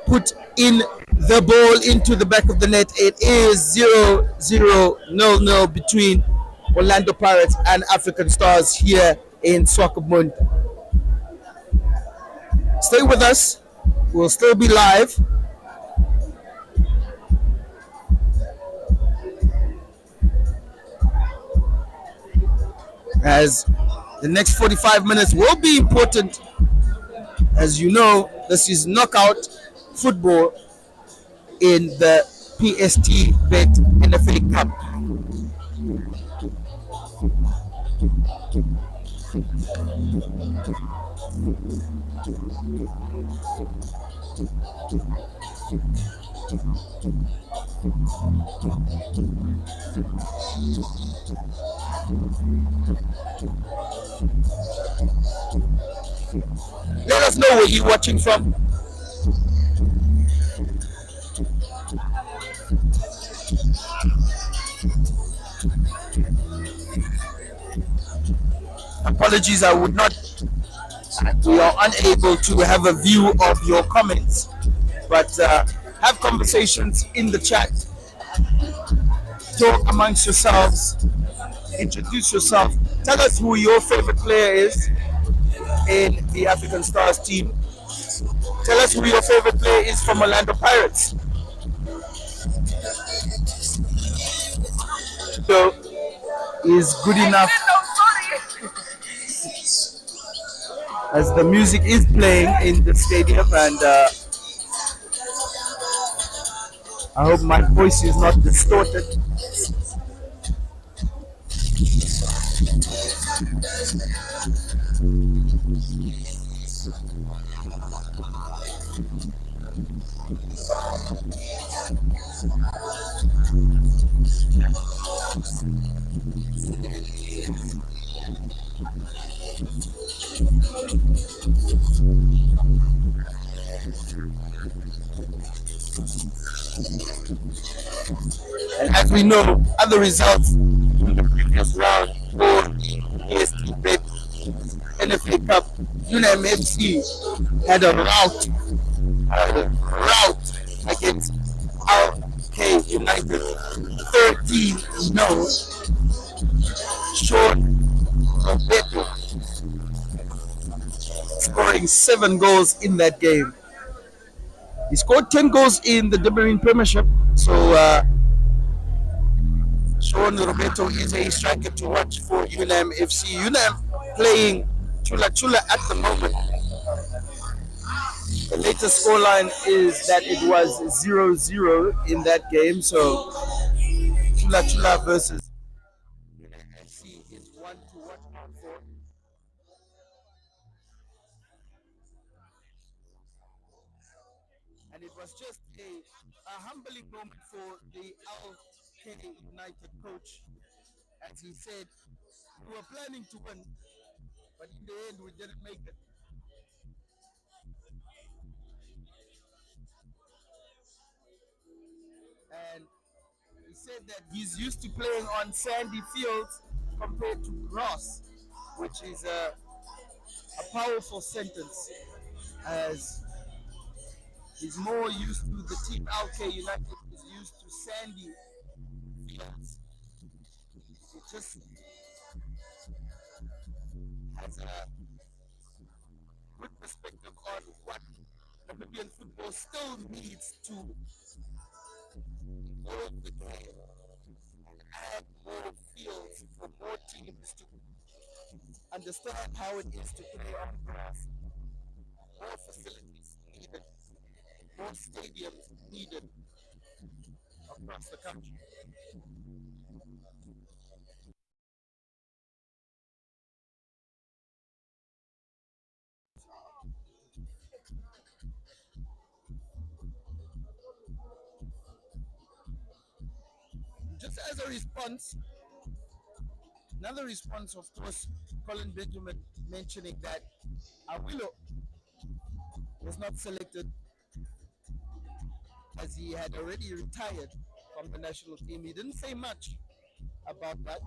put in the ball into the back of the net. It is 0-0, 0-0 between Orlando Pirates and African Stars here in Swakopmund. Stay with us. We'll still be live. As the next 45 minutes will be important. As you know, this is knockout football in the PstBet NFA Cup. Let us know where you're watching from. Apologies, we are unable to have a view of your comments, but have conversations in the chat. Talk amongst yourselves, introduce yourself, tell us who your favorite player is in the African Stars team. Tell us who your favorite player is from Orlando Pirates. So is good enough, as the music is playing in the stadium, and I hope my voice is not distorted. And as we know, other results in the previous round for PstBet NFA Cup, UNAM FC had a rout against RK United, 13-0. Sean Roberto scoring 7 goals in that game. He scored 10 goals in the Dibberine Premiership, so Sean Roberto is a striker to watch for UNAM FC. UNAM playing Chula Chula at the moment. The latest scoreline is that it was 0-0 in that game, so Chula Chula versus NFA is one to watch out for. And it was just a humbling moment for the LK United coach, as he said, we were planning to win, but in the end we didn't make it. And he said that he's used to playing on sandy fields compared to grass, which is a powerful sentence, as he's more used to the team LK United is used to sandy fields. It just has a good perspective on what Namibian football still needs to improve the game and add more fields for more teams to understand how it is to play on grass. More facilities needed, more stadiums needed across the country. Just as a response, another response, of course, Colin Benjamin mentioning that Awilo was not selected as he had already retired from the national team. He didn't say much about that.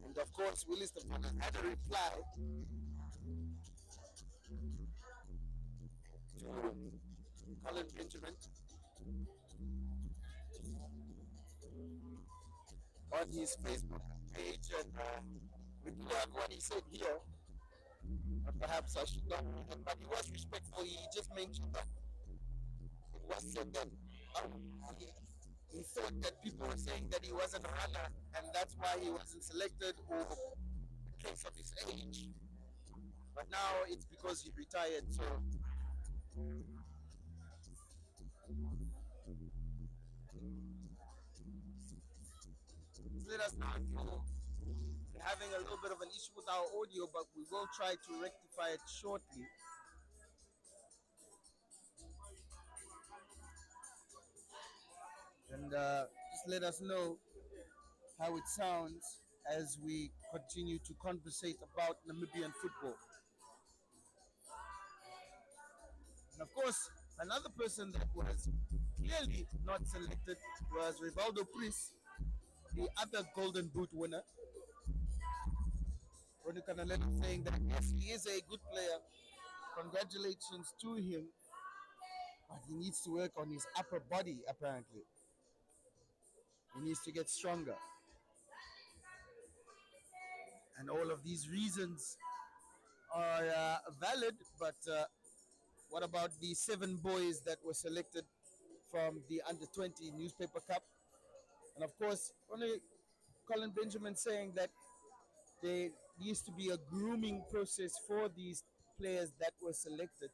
And of course, Willis Stefano had a reply to Colin Benjamin on his Facebook page, and we do have what he said here. Perhaps I should not read it, but he was respectful. He just mentioned that it was said that um, he, he thought that people were saying that he wasn't a runner, and that's why he wasn't selected, or the case of his age. But now it's because he retired, so let us know if you're having a little bit of an issue with our audio, but we will try to rectify it shortly. And just let us know how it sounds as we continue to conversate about Namibian football. And of course, another person that was clearly not selected was Rivaldo Pris, the other Golden Boot winner. Ronnie Kanalela saying that yes, he is a good player. Congratulations to him, but he needs to work on his upper body, apparently. He needs to get stronger. And all of these reasons are valid, but what about the 7 boys that were selected from the Under 20 Newspaper Cup? And of course, only Colin Benjamin saying that there needs to be a grooming process for these players that were selected,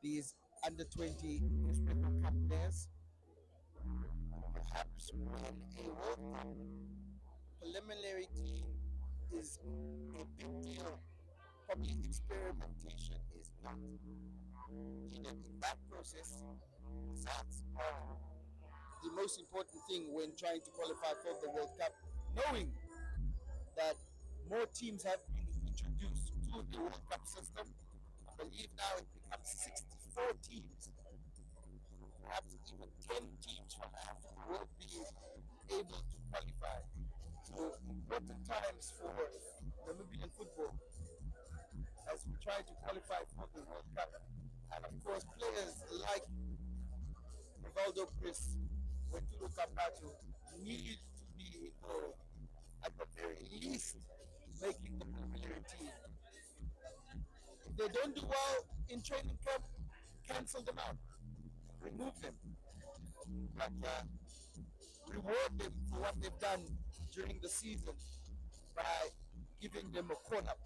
these Under 20 Newspaper Cup players. Perhaps when a World Cup preliminary team is a big deal, probably experimentation is not needed in that process. That's the most important thing when trying to qualify for the World Cup, knowing that more teams have been introduced to the World Cup system. I believe now it becomes 64 teams. Perhaps even 10 teams from Africa will be able to qualify. So important times for Namibian football as we try to qualify for the World Cup. And of course, players like Rivaldo Pris, Wetulu Kapato need to be involved, at the very least, making the preliminary team. If they don't do well in training camp, cancel them out, remove them, but reward them for what they've done during the season. by giving them a call up.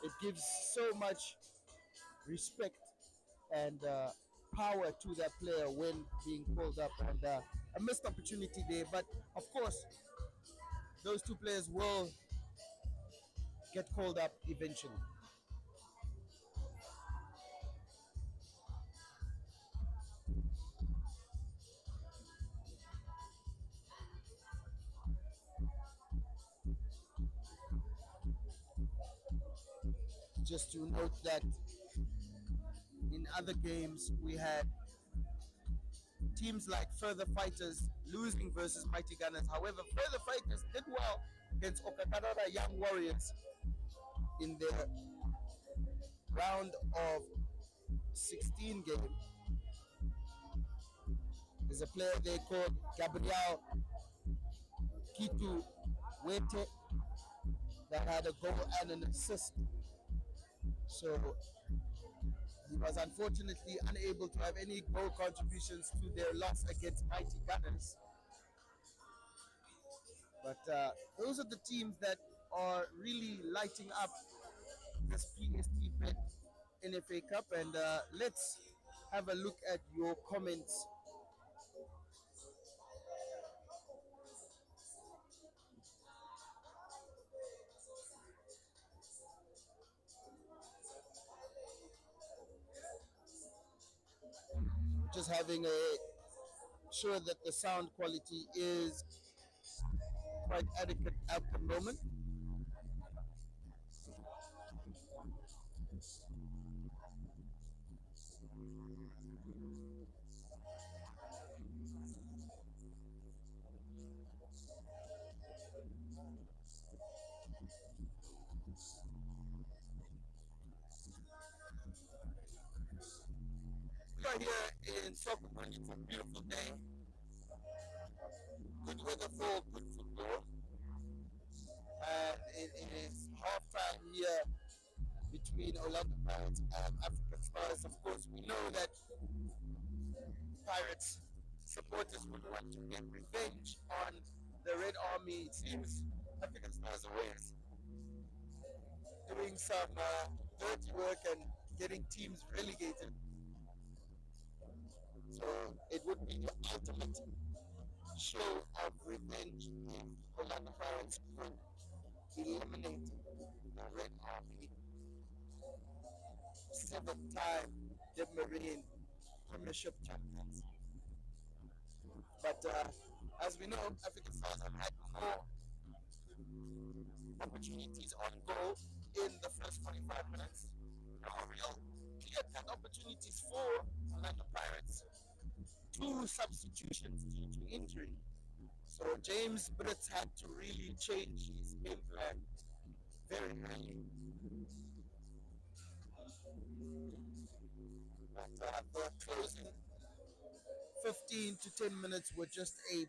It gives so much respect and power to that player when being called up, and a missed opportunity there. But of course, those two players will get called up eventually. Just to note that in other games we had teams like Further Fighters losing versus Mighty Gunners. However, Further Fighters did well against Okakarara Young Warriors in their round of 16 game. There's a player there called Gabriel Kitu Wete that had a goal and an assist. So he was unfortunately unable to have any goal contributions to their loss against Mighty Gunners. But those are the teams that are really lighting up this PstBet NFA Cup. And let's have a look at your comments. Just having a sure that the sound quality is quite adequate at the moment. We are here in Stockholm. It's a beautiful day. Good weather for good football. And it is halftime here between Orlando Pirates and African Stars. Of course, we know that Pirates supporters would want to get revenge on the Red Army. It seems African Stars are always doing some dirty work and getting teams relegated. So it would be the ultimate show of revenge if Orlando Pirates could eliminate the Red Army. 7-time the Marine Premiership champions. But as we know, African Stars have had more opportunities on goal in the first 45 minutes. No real clear-cut opportunities for Orlando Pirates. 2 substitutions due to injury. So James Brits had to really change his game plan very early. But the closing 15 to 10 minutes were just a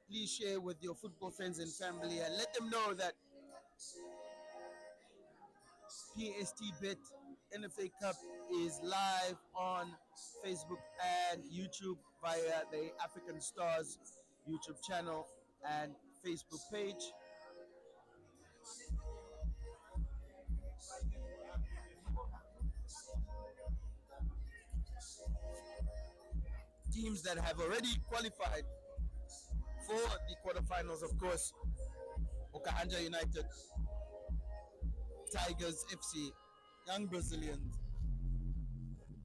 please share with your football friends and family and let them know that PstBet NFA Cup is live on Facebook and YouTube via the African Stars YouTube channel and Facebook page. Teams that have already qualified for the quarterfinals, of course, Okahanja United, Tigers FC, Young Brazilians,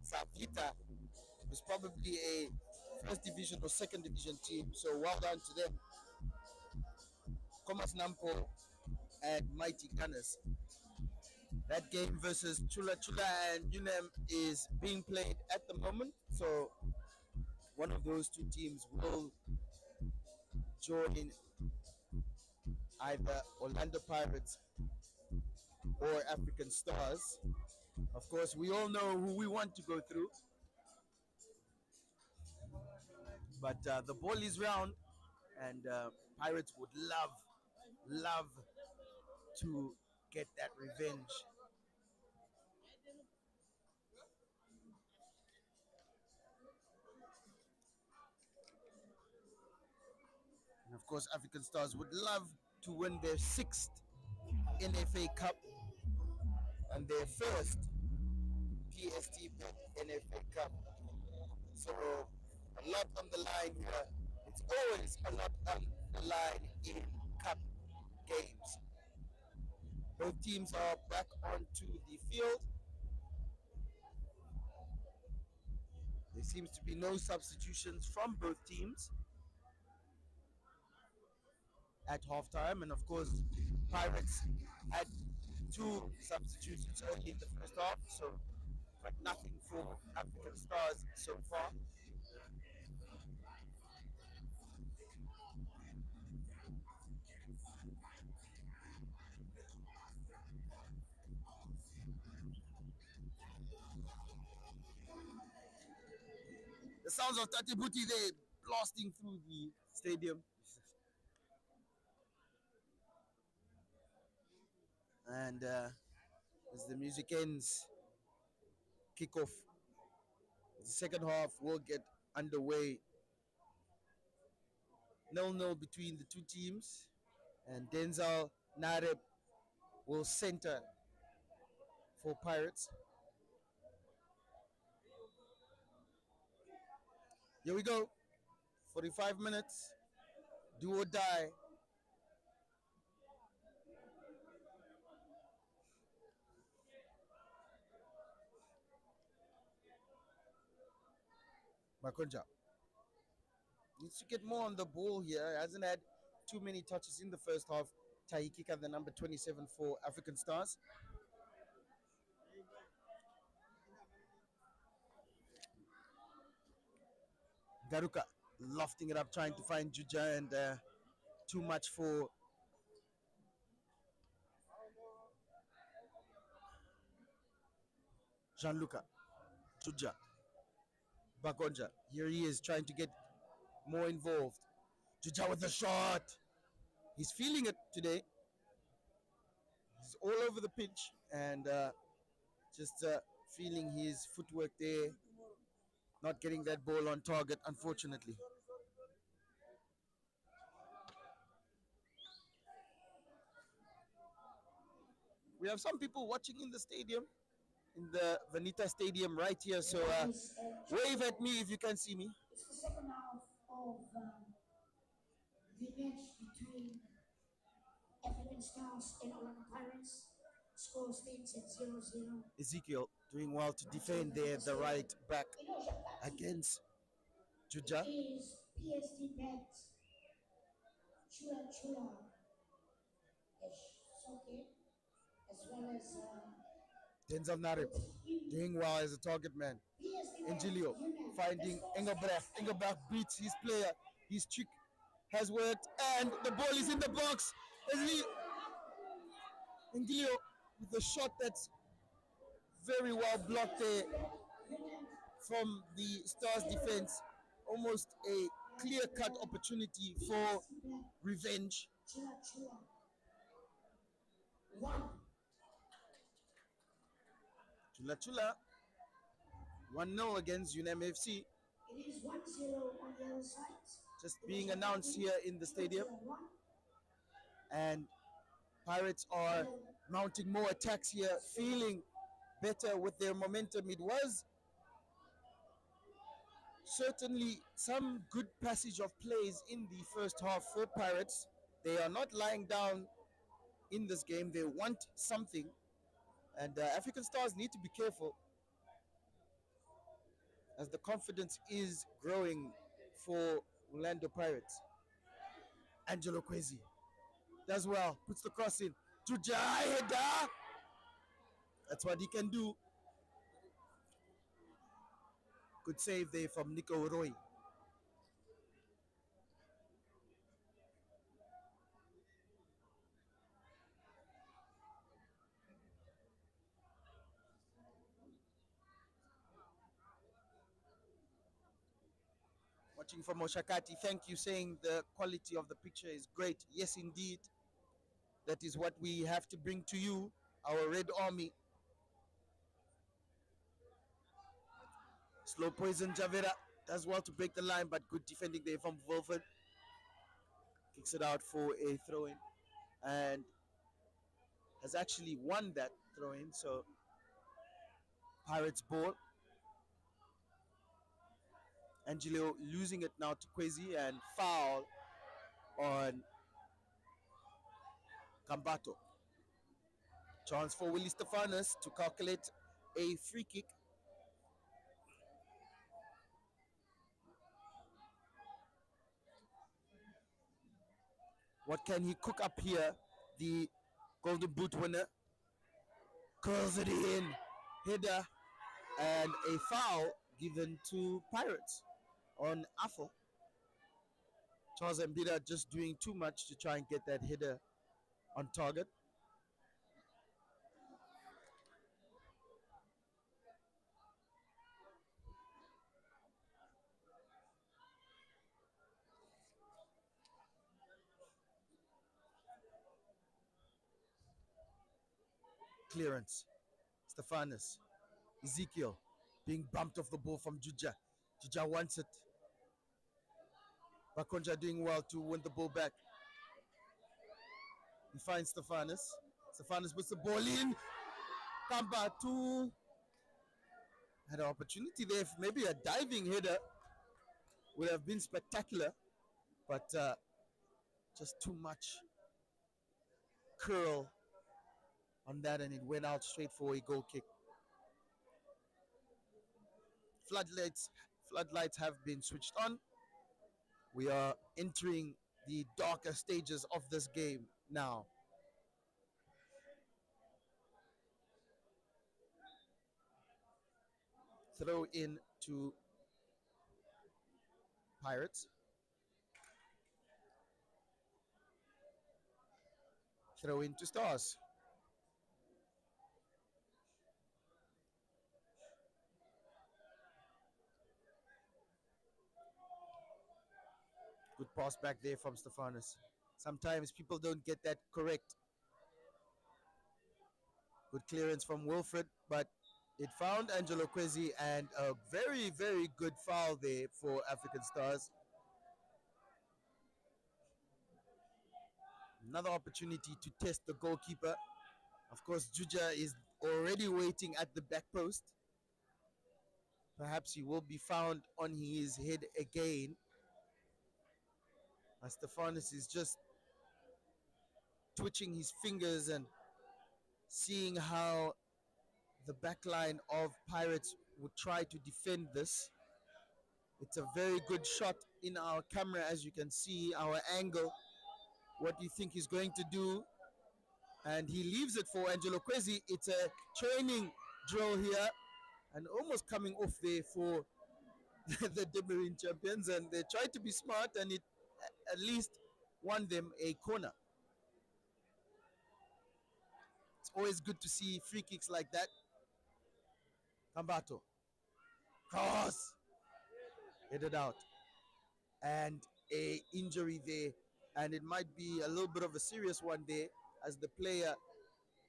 Savita is probably a first division or second division team, so well done to them. Comas Nampo and Mighty Gunners. That game versus Chula Chula and UNEM is being played at the moment, so one of those two teams will join either Orlando Pirates or African Stars. Of course, we all know who we want to go through, but the ball is round, and Pirates would love to get that revenge. And of course, African Stars would love to win their sixth NFA Cup and their first PstBet NFA Cup. So a lot on the line here. It's always a lot on the line in cup games. Both teams are back onto the field. There seems to be no substitutions from both teams at halftime, and of course, Pirates had two substitutions early in the first half, so but nothing for African Stars so far. The sounds of Tati Buti there blasting through the stadium. And as the music ends, kickoff. The second half will get underway. 0-0 between the two teams. And Denzel Nareb will center for Pirates. Here we go. 45 minutes. Do or die. Makonja needs to get more on the ball here. Hasn't had too many touches in the first half. Taikika, the number 27 for African Stars. Garuka lofting it up, trying to find Juja, and too much for Gianluca. Juja. Bagonja. Here he is trying to get more involved. Juja with the shot. He's feeling it today. He's all over the pitch and just feeling his footwork there. Not getting that ball on target, unfortunately. We have some people watching in the stadium, in the Vanita Stadium right here. So wave at me if you can see me. It's the second half of the match between African Stars and Orlando Pirates. Score stands at 0-0. Ezekiel doing well to defend there, the right back against Juja. It is PstBet Chula Chula Soke, as well as Denzel Narib doing well as a target man. Angilio finding Engelbrecht. Engelbrecht beats his player. His trick has worked, and the ball is in the box. Angilio with a shot that's very well blocked there from the Stars defense. Almost a clear-cut opportunity for revenge. Chula Chula 1-0 against UNM FC. It is 1-0 on the other side. Just being announced here in the stadium. And Pirates are mounting more attacks here, feeling better with their momentum. It was certainly some good passage of plays in the first half for Pirates. They are not lying down in this game. They want something. And African Stars need to be careful as the confidence is growing for Orlando Pirates. Angelo Kwesi does well, puts the cross in. Juja header. That's what he can do. Good save there from Nico Roy. watching from Oshakati. Thank you, saying the quality of the picture is great. Yes, indeed. That is what we have to bring to you, our Red Army. Slow poison Javera does well to break the line, but good defending there from Wolford. Kicks it out for a throw in and has actually won that throw in. So, Pirates ball. Angelo losing it now to Kwesi and foul on Kambato. Chance for Willie Stefanus to calculate a free kick. What can he cook up here? The Golden Boot winner curls it in. Header and a foul given to Pirates on Affle. Charles Mbida just doing too much to try and get that header on target. Clearance. Stefanus. Ezekiel being bumped off the ball from Juja. Juja wants it. Bakonja doing well to win the ball back. He finds Stefanus. Stefanus puts the ball in. Kambatu had an opportunity there. Maybe a diving header would have been spectacular, but just too much curl on that, and it went out straight for a goal kick. Floodlights have been switched on. We are entering the darker stages of this game now. Throw in to Pirates. Throw in to Stars. Good pass back there from Stefanus. Sometimes people don't get that correct. Good clearance from Wilfred, but it found Angelo Kwesi, and a very, very good foul there for African Stars. Another opportunity to test the goalkeeper. Of course, Juja is already waiting at the back post. Perhaps he will be found on his head again. Stefanus is just twitching his fingers and seeing how the back line of Pirates would try to defend this. It's a very good shot in our camera, as you can see, our angle. What do you think he's going to do? And he leaves it for Angelo Kwesi. It's a training drill here, and almost coming off there for the Demarine champions, and they tried to be smart, and it at least won them a corner. It's always good to see free kicks like that. Kambato. Cross. Headed out. And a injury there. And it might be a little bit of a serious one there, as the player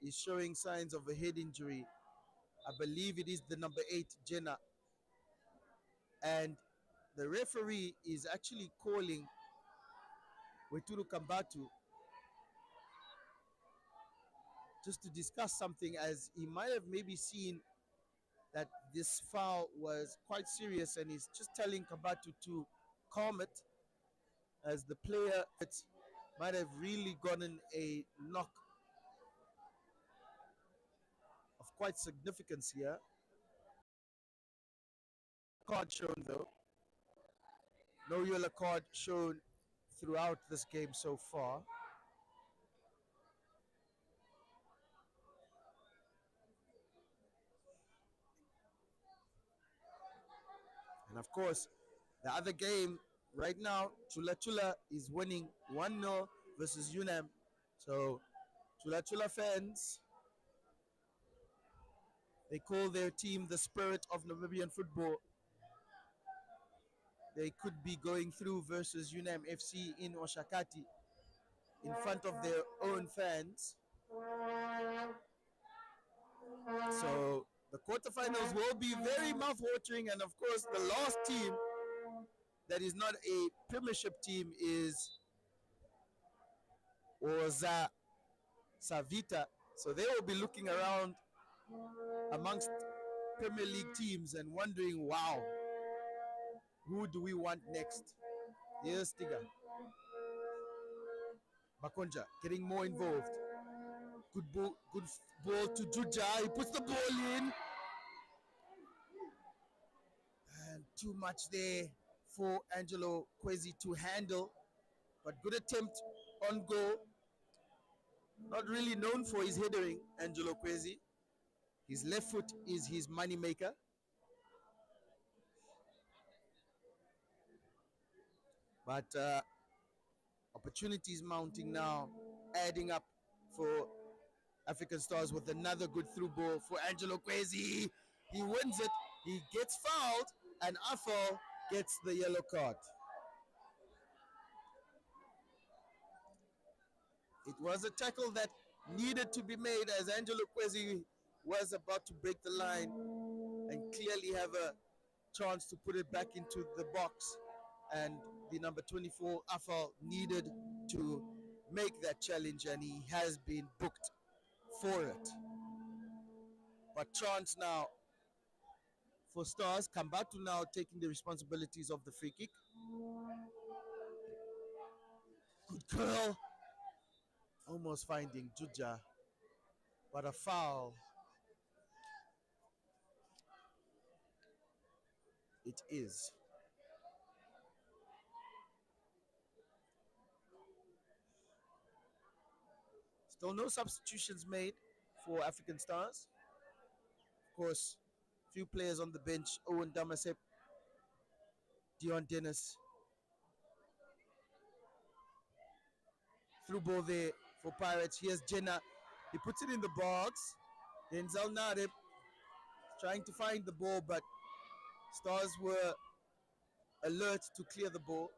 is showing signs of a head injury. I believe it is the number 8, Jenna. And the referee is actually calling Weturu Kambatu just to discuss something, as he might have maybe seen that this foul was quite serious, and he's just telling Kambatu to calm it, as the player might have really gotten a knock of quite significance here. Card shown though. No yellow card shown throughout this game so far. And of course, the other game right now, Chula Chula is winning 1-0 versus UNAM. So Chula Chula fans, they call their team the spirit of Namibian football. they could be going through versus UNAM FC in Oshakati in front of their own fans. So the quarterfinals will be very mouth-watering, and of course the last team that is not a premiership team is Oza Savita. So they will be looking around amongst Premier League teams and wondering, wow, who do we want next? Here's Tiga. Bakonja getting more involved. Good ball to Juja. He puts the ball in. And too much there for Angelo Kwesi to handle. But good attempt on goal. Not really known for his headering, Angelo Kwesi. His left foot is his money maker. But opportunities mounting now, adding up for African Stars with another good through ball for Angelo Kwesi. He wins it. He gets fouled, and Afal gets the yellow card. It was a tackle that needed to be made as Angelo Kwesi was about to break the line and clearly have a chance to put it back into the box. And the number 24, Afal, needed to make that challenge, and he has been booked for it. But chance now for Stars. Kambatu now taking the responsibilities of the free kick. Good curl. Almost finding Juja, but a foul. It is. Still no substitutions made for African Stars. Of course, few players on the bench. Owen Damasep, Dion Dennis. Through ball there for Pirates. Here's Jenna. He puts it in the box. Denzel Nareb trying to find the ball, but Stars were alert to clear the ball.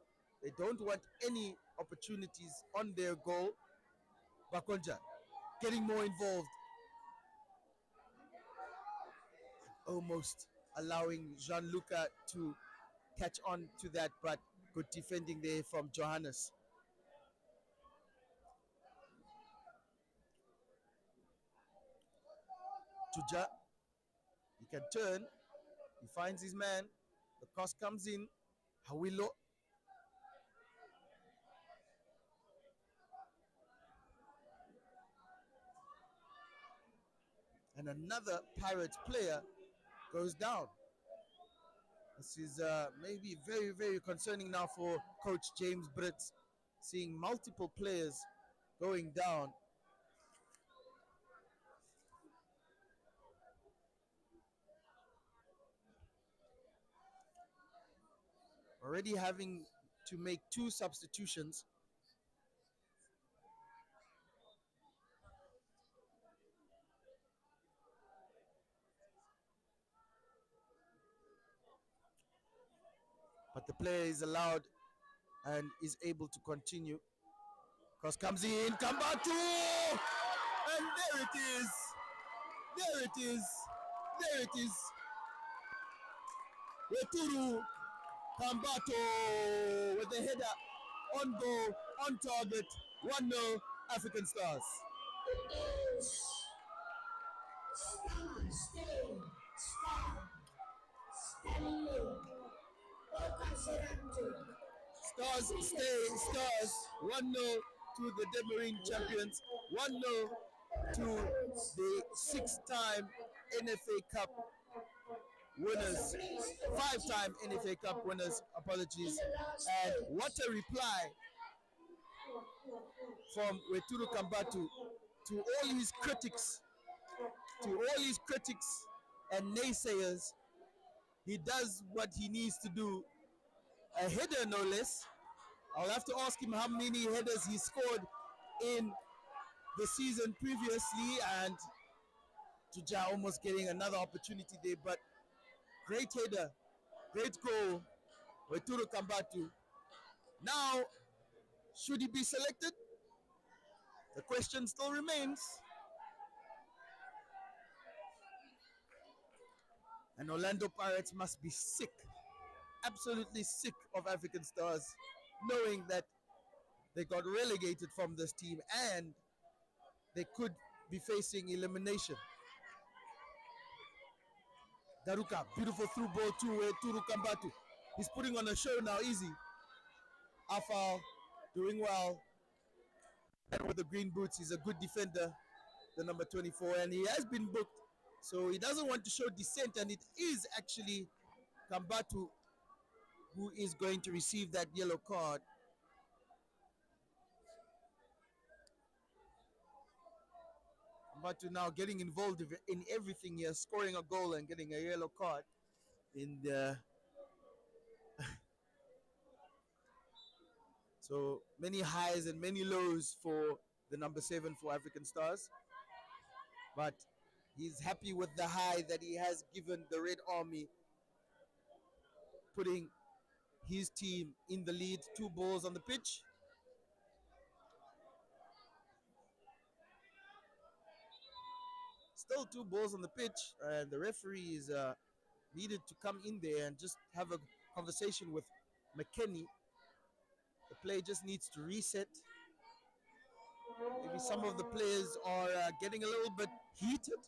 They don't want any opportunities on their goal. Bakonja getting more involved. Almost allowing Gianluca to catch on to that, but good defending there from Johannes. Juja, he can turn. He finds his man. The cross comes in. Hawilo. And another Pirates player goes down. This is maybe very, very concerning now for Coach James Brits, seeing multiple players going down. Already having to make 2 substitutions. But the player is allowed and is able to continue. Cross comes in, Kambatu! And there it is! There it is! There it is! Weturu Kambatu with the header on goal, on target, 1-0 African Stars. It is Stars Stars stay Stars 1-0 to the Demarine champions, 1-0 to the 6-time NFA Cup winners, 5-time NFA Cup winners, apologies. And what a reply from Weturu Kambatu to all his critics, and naysayers. He does what he needs to do, a header no less. I'll have to ask him how many headers he scored in the season previously, and Juja almost getting another opportunity there, but great header, great goal, Weturu Kambatu. Now, should he be selected? The question still remains. And Orlando Pirates must be sick, absolutely sick of African Stars, knowing that they got relegated from this team and they could be facing elimination. Daruka, beautiful through ball to Turu Kambatu. He's putting on a show now, easy. Afal doing well. And with the green boots, he's a good defender, the number 24, and he has been booked. So he doesn't want to show dissent, and it is actually Kambatu who is going to receive that yellow card. Kambatu now getting involved in everything here, scoring a goal and getting a yellow card in the so many highs and many lows for the number 7 for African Stars, but he's happy with the high that he has given the Red Army, putting his team in the lead. 2 balls on the pitch. Still 2 balls on the pitch, and the referee is needed to come in there and just have a conversation with McKenny. The play just needs to reset. Maybe some of the players are getting a little bit heated.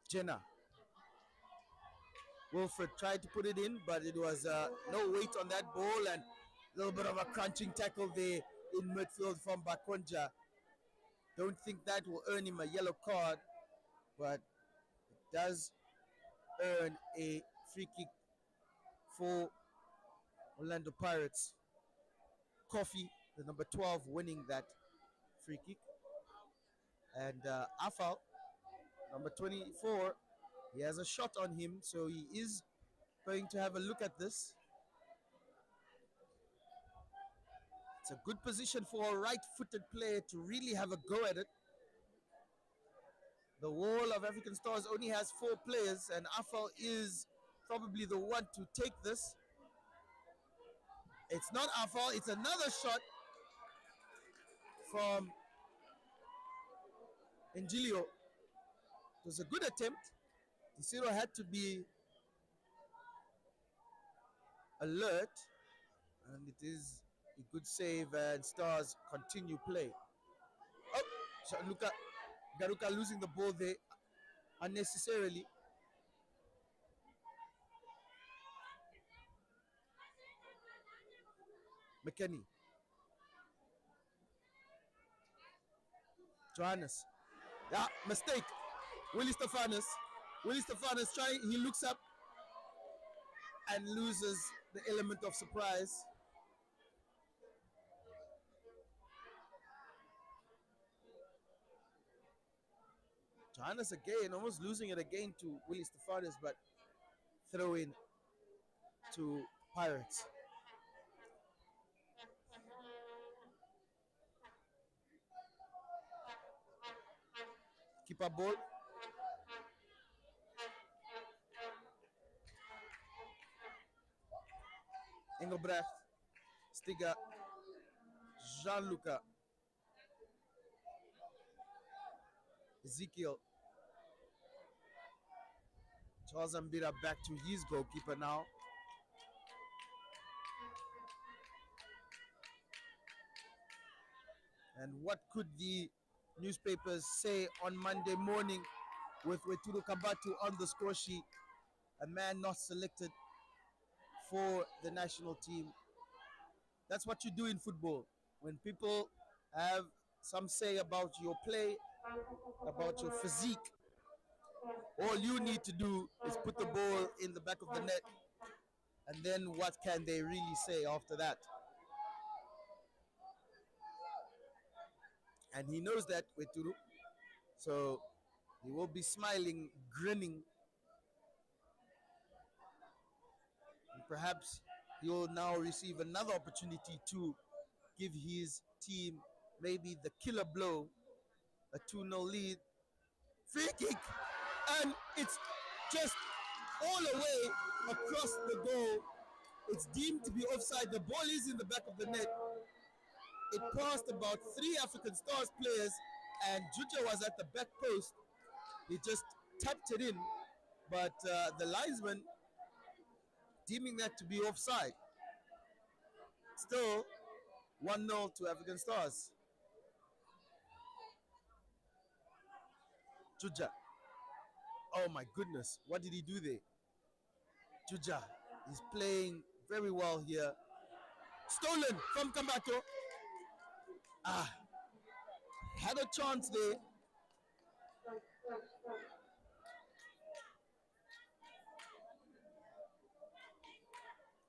Jenna. Wilfred tried to put it in, but it was no weight on that ball, and a little bit of a crunching tackle there in midfield from Bakonja. Don't think that will earn him a yellow card, but it does earn a free kick for Orlando Pirates. Coffee, the number 12, winning that free kick. And Afal, number 24, he has a shot on him, so he is going to have a look at this. It's a good position for a right-footed player to really have a go at it. The wall of African Stars only has 4 players, and Afal is probably the one to take this. It's not Afal, it's another shot from Engilio. It was a good attempt. Tisiro had to be alert, and it is a good save, and Stars continue play. Oh, Garuka losing the ball there unnecessarily. McKenny. Johannes. Yeah, mistake. Willie Stefanos trying, he looks up and loses the element of surprise. Johannes again, almost losing it again to Willie Stefanos, but throw in to Pirates. Keeper ball. Engelbrecht, Stiga, Jean-Luca, Ezekiel. Charles Ambira back to his goalkeeper now. And what could the newspapers say on Monday morning with Weturu Kambatu on the score sheet? A man not selected for the national team. That's what you do in football. When people have some say about your play, about your physique, all you need to do is put the ball in the back of the net, and then what can they really say after that? And he knows that, Weturu. So he will be smiling, grinning. And perhaps he will now receive another opportunity to give his team maybe the killer blow a 2-0 lead. Free kick, and it's just all the way across the goal. It's deemed to be offside. The ball is in the back of the net. It passed about 3 African Stars players, and Juja was at the back post. He just tapped it in, but the linesman deeming that to be offside. Still 1-0 to African Stars. Juja. Oh my goodness, what did he do there? Juja is playing very well here. Stolen from Kambato. Had a chance there.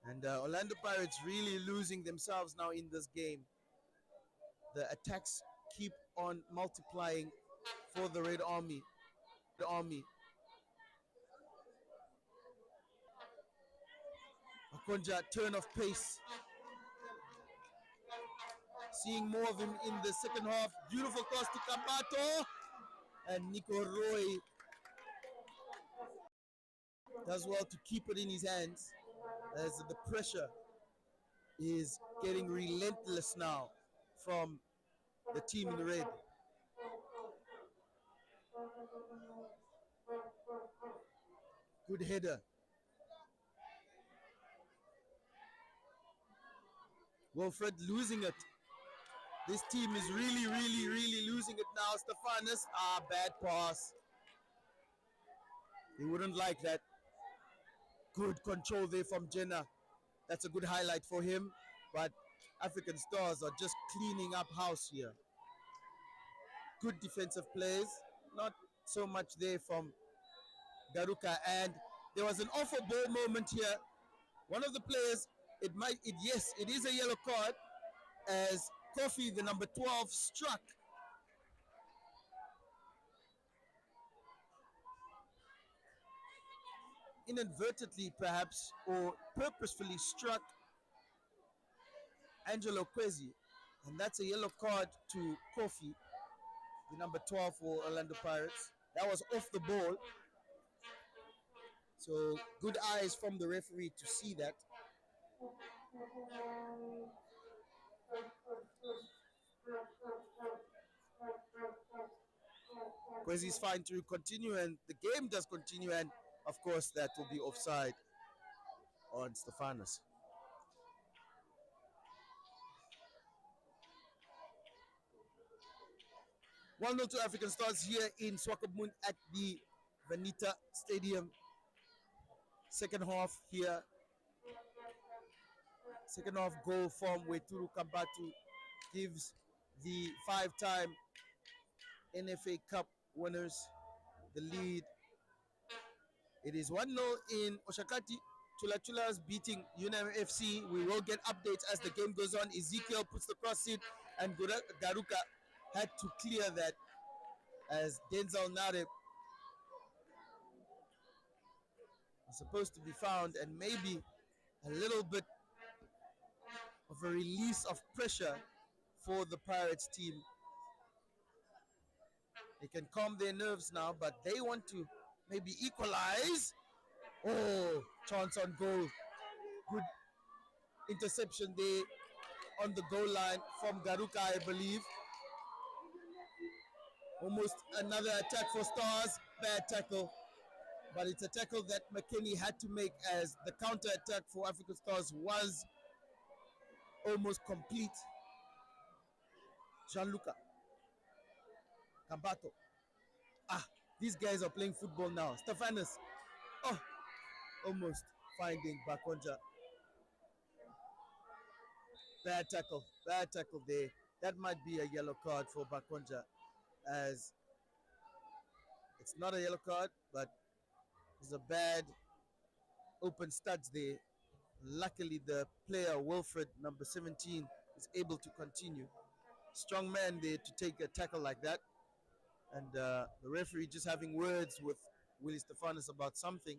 And Orlando Pirates really losing themselves now in this game. The attacks keep on multiplying for the Red Army. Akonja, turn of pace. Seeing more of him in the second half. Beautiful cross to Kambato. And Nico Roy does well to keep it in his hands as the pressure is getting relentless now from the team in red. Good header. Wilfred losing it. This team is really losing it now. Stefanus, bad pass. He wouldn't like that. Good control there from Jenna. That's a good highlight for him. But African Stars are just cleaning up house here. Good defensive plays. Not so much there from Garuka. And there was an awful ball moment here. One of the players, yes, it is a yellow card as Kofi, the number 12, struck. Inadvertently perhaps, or purposefully struck Angelo Kwesi, and that's a yellow card to Kofi, the number 12 for Orlando Pirates. That was off the ball, so good eyes from the referee to see that. Kwesi's fine to continue, and the game does continue, and of course that will be offside on Stefanus. 1-0 to African Stars here in Swakopmund at the Vanita Stadium. Second half here. Second half goal from Weturu Kambatu gives the 5-time NFA Cup winners the lead. It is 1-0 in Oshakati. Chula Chulas beating UNM FC. We will get updates as the game goes on. Ezekiel puts the cross in, and Garuka had to clear that as Denzel Nare was supposed to be found, and maybe a little bit of a release of pressure for the Pirates team. They can calm their nerves now, but they want to maybe equalize. Oh, chance on goal. Good interception there on the goal line from Garuka, I believe. Almost another attack for Stars. Bad tackle. But it's a tackle that McKinney had to make as the counter attack for African Stars was almost complete. Gianluca Cambato. These guys are playing football now. Stefanus. Almost finding Bakonja. Bad tackle there. That might be a yellow card for Bakonja, as it's not a yellow card, but it's a bad open studs there. Luckily, the player Wilfred, number 17, is able to continue. Strong man there to take a tackle like that. And the referee just having words with Willie Stefanus about something.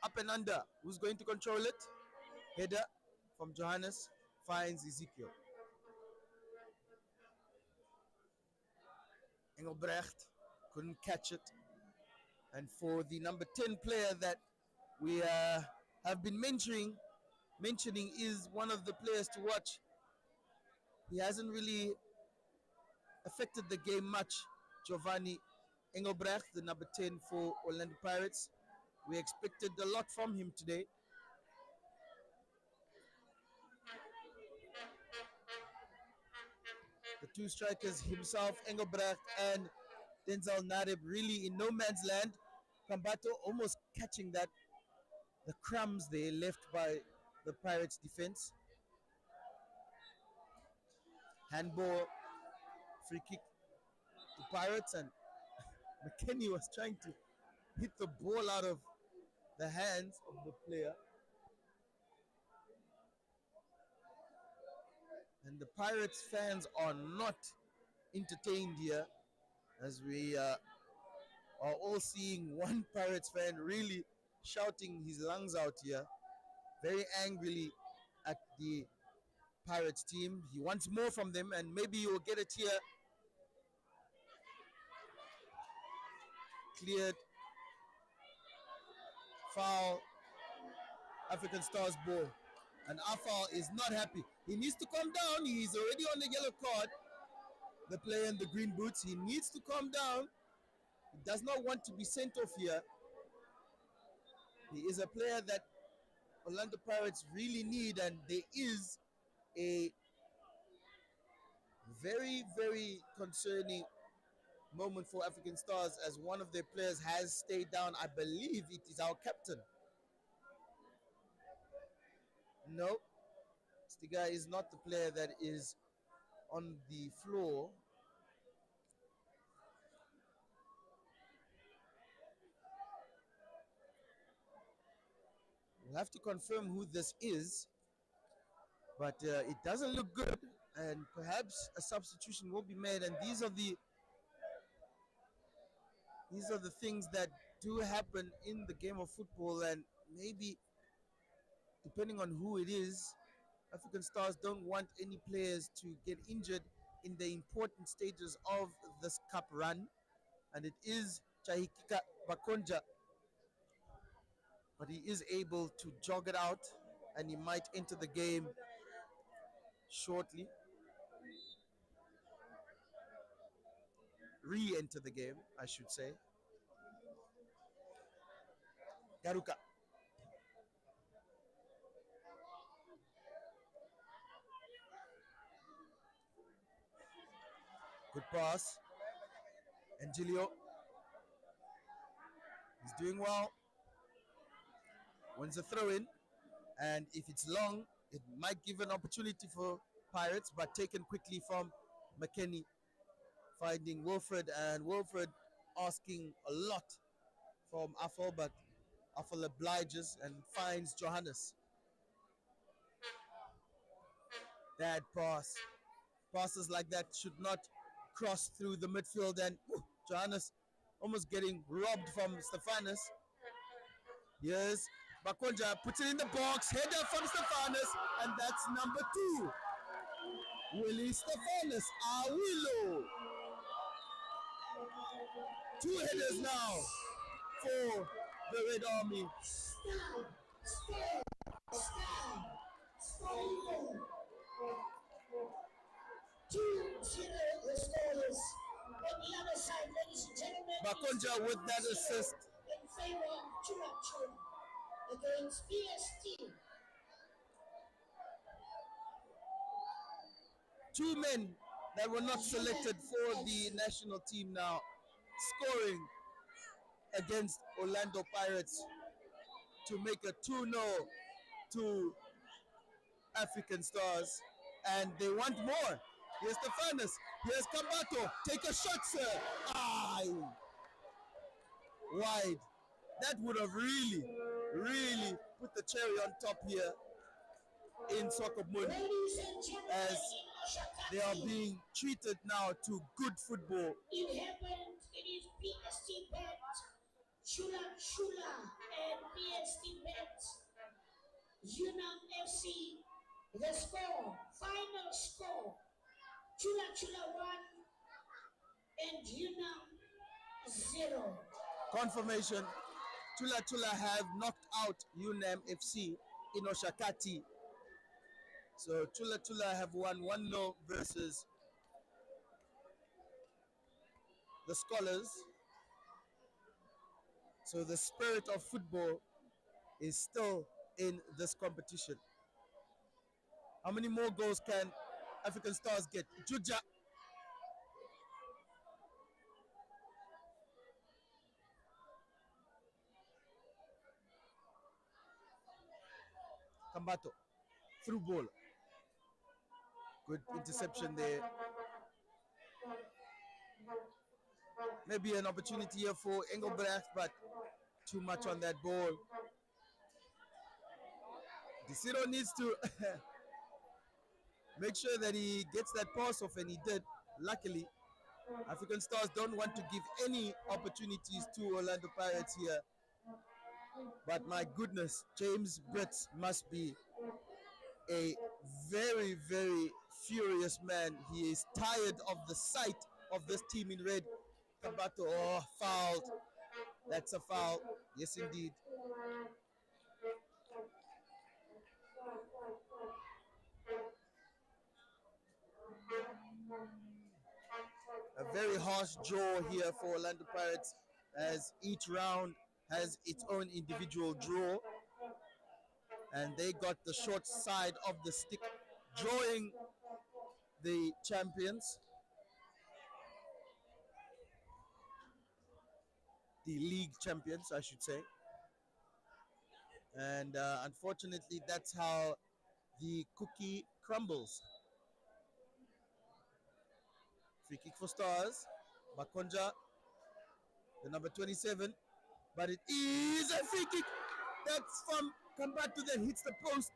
Up up and under. Who's going to control it? Header from Johannes finds Ezekiel. Engelbrecht couldn't catch it. And for the number 10 player that we have been mentioning is one of the players to watch. He hasn't really affected the game much. Giovanni Engelbrecht, the number 10 for Orlando Pirates. We expected a lot from him today. The two strikers himself, Engelbrecht and Denzel Narib, really in no man's land. Kambato almost catching that, the crumbs there left by the Pirates defense. Handball, free kick to Pirates, and McKenny was trying to hit the ball out of the hands of the player. And the Pirates fans are not entertained here, as we are all seeing one Pirates fan really shouting his lungs out here, very angrily at the Pirates team. He wants more from them, and maybe you'll get it here. Cleared, foul, African Stars ball. And Afal is not happy. He needs to calm down. He's already on the yellow card. The player in the green boots. He needs to calm down. He does not want to be sent off here. He is a player that Orlando Pirates really need, and there is a very, very concerning moment for African Stars as one of their players has stayed down. I believe it is our captain. No, Stiga is not the player that is on the floor. We'll have to confirm who this is, but it doesn't look good, and perhaps a substitution will be made. And these are the things that do happen in the game of football, and maybe depending on who it is, African Stars don't want any players to get injured in the important stages of this cup run, and it is Chahikika Bakonja, but he is able to jog it out, and he might enter the game shortly. Re-enter the game, I should say. Garuka. Good pass. Angilio. He's doing well. Wins a throw in. And if it's long, it might give an opportunity for Pirates, but taken quickly from McKenny. Finding Wilfred, and Wilfred asking a lot from Afal, but Afal obliges and finds Johannes. Bad pass. Passes like that should not cross through the midfield, and Johannes almost getting robbed from Stefanos. Yes, Bakonja puts it in the box, header from Stefanos, and that's number 2. Willie Stefanos, Awilo. 2 headers now for the Red Army. Stop. 2-0 the score is on the other side, ladies and gentlemen. Bakonja with that assist in favor of Churachu against PST. 2 men that were not selected for the national team now scoring against Orlando Pirates to make a 2-0 to African Stars, and they want more. Here's Stefanos, here's Kambato, take a shot, sir. Aye. Wide. That would have really put the cherry on top here in Swakop Mundi, as they are being treated now to good football. It happened. It is PstBet. Chula Chula and PstBet. Unam FC. The score, final score. Chula Chula 1 and Unam 0. Confirmation. Chula Chula have knocked out UNAM FC in Oshakati. So Chula Chula have won 1-0 versus the Scholars. So the spirit of football is still in this competition. How many more goals can African Stars get? Juja. Kambato. Through ball. Good interception there. Maybe an opportunity here for Engelbrecht, but too much on that ball. Desiro needs to make sure that he gets that pass off, and he did. Luckily, African Stars don't want to give any opportunities to Orlando Pirates here. But my goodness, James Brett must be a very, very furious man. He is tired of the sight of this team in red. Kabato, oh, fouled. That's a foul. Yes, indeed. A very harsh draw here for Orlando Pirates, as each round has its own individual draw, and they got the short side of the stick, drawing the champions, the league champions, I should say. And unfortunately, that's how the cookie crumbles. Free kick for Stars. Makonja, the number 27. But it is a free kick. That's from Kambatu that hits the post.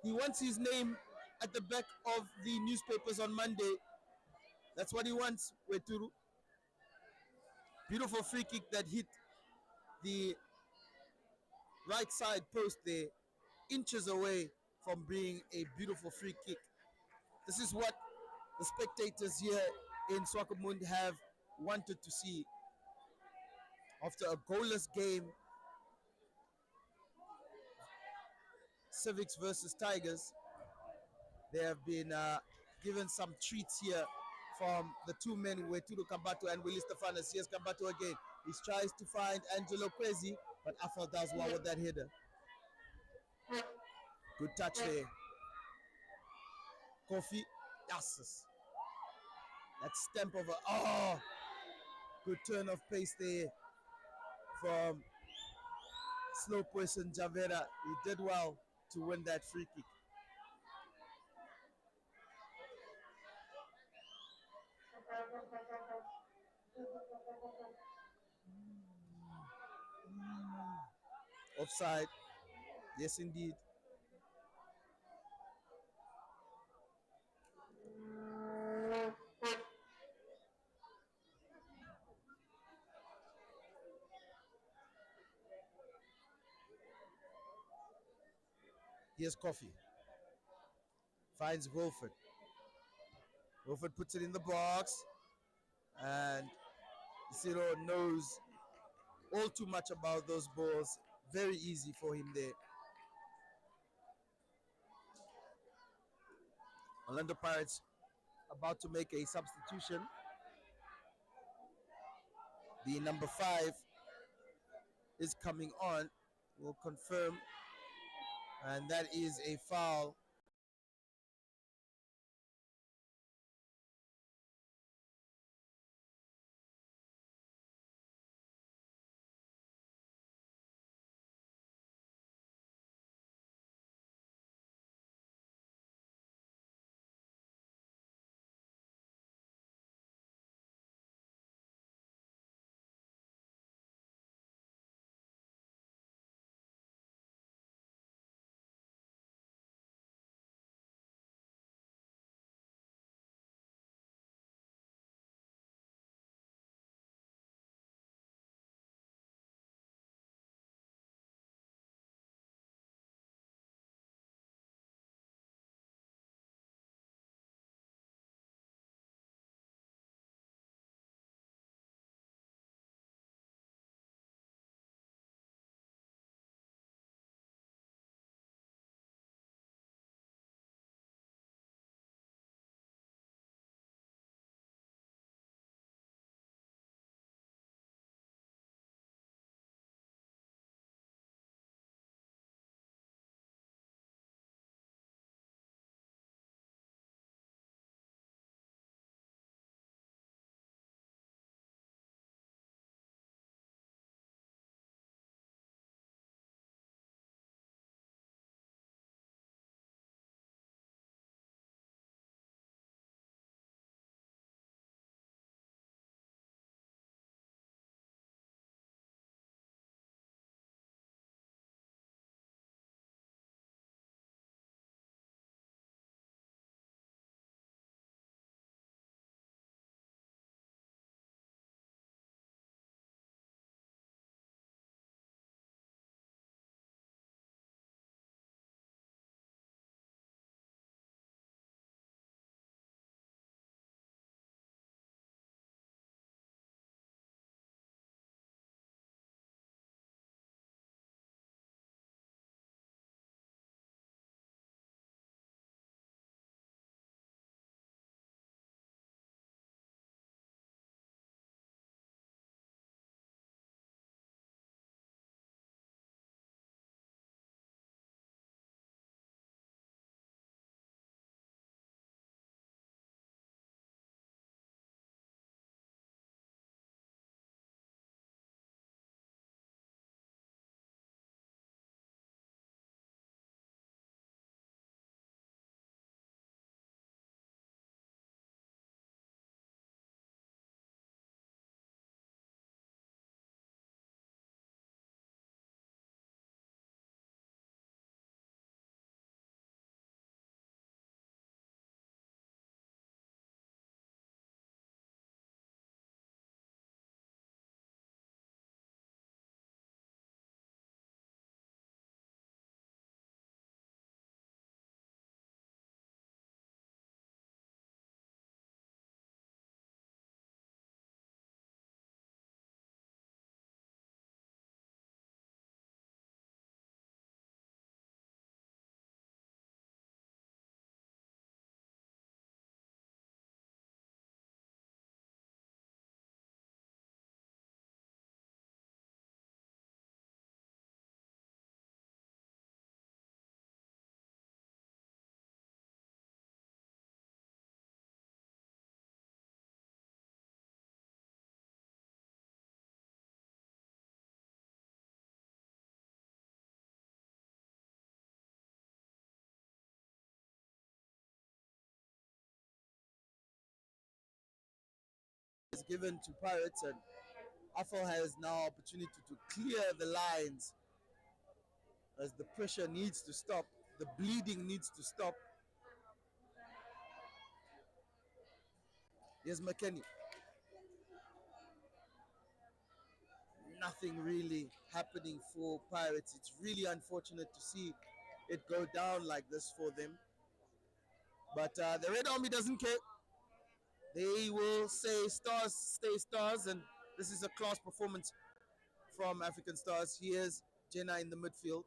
He wants his name at the back of the newspapers on Monday. That's what he wants, Weturu. Beautiful free kick that hit the right side post there, inches away from being a beautiful free kick. This is what the spectators here in Swakopmund have wanted to see. After a goalless game, Civics versus Tigers, they have been given some treats here from the two men, Weturu Kambato and Willie Stefanos. Here's Kambato again. He tries to find Angelo Kwesi, but Afal does well with that header. Good touch there. Kofi, yes. That stamp of good turn of pace there from slow person Javera. He did well to win that free kick. Offside. Yes, indeed. Here's Coffee. Finds Wilford. Wilford puts it in the box. And Zero knows all too much about those balls. Very easy for him there. Orlando Pirates about to make a substitution. The number 5 is coming on. We'll confirm. And that is a foul given to Pirates, and Afal has now opportunity to clear the lines as the pressure needs to stop, the bleeding needs to stop. Here's McKenny. Nothing really happening for Pirates. It's really unfortunate to see it go down like this for them. But the Red Army doesn't care. They will say stars stay stars, and this is a class performance from African Stars. Here's Jenna in the midfield.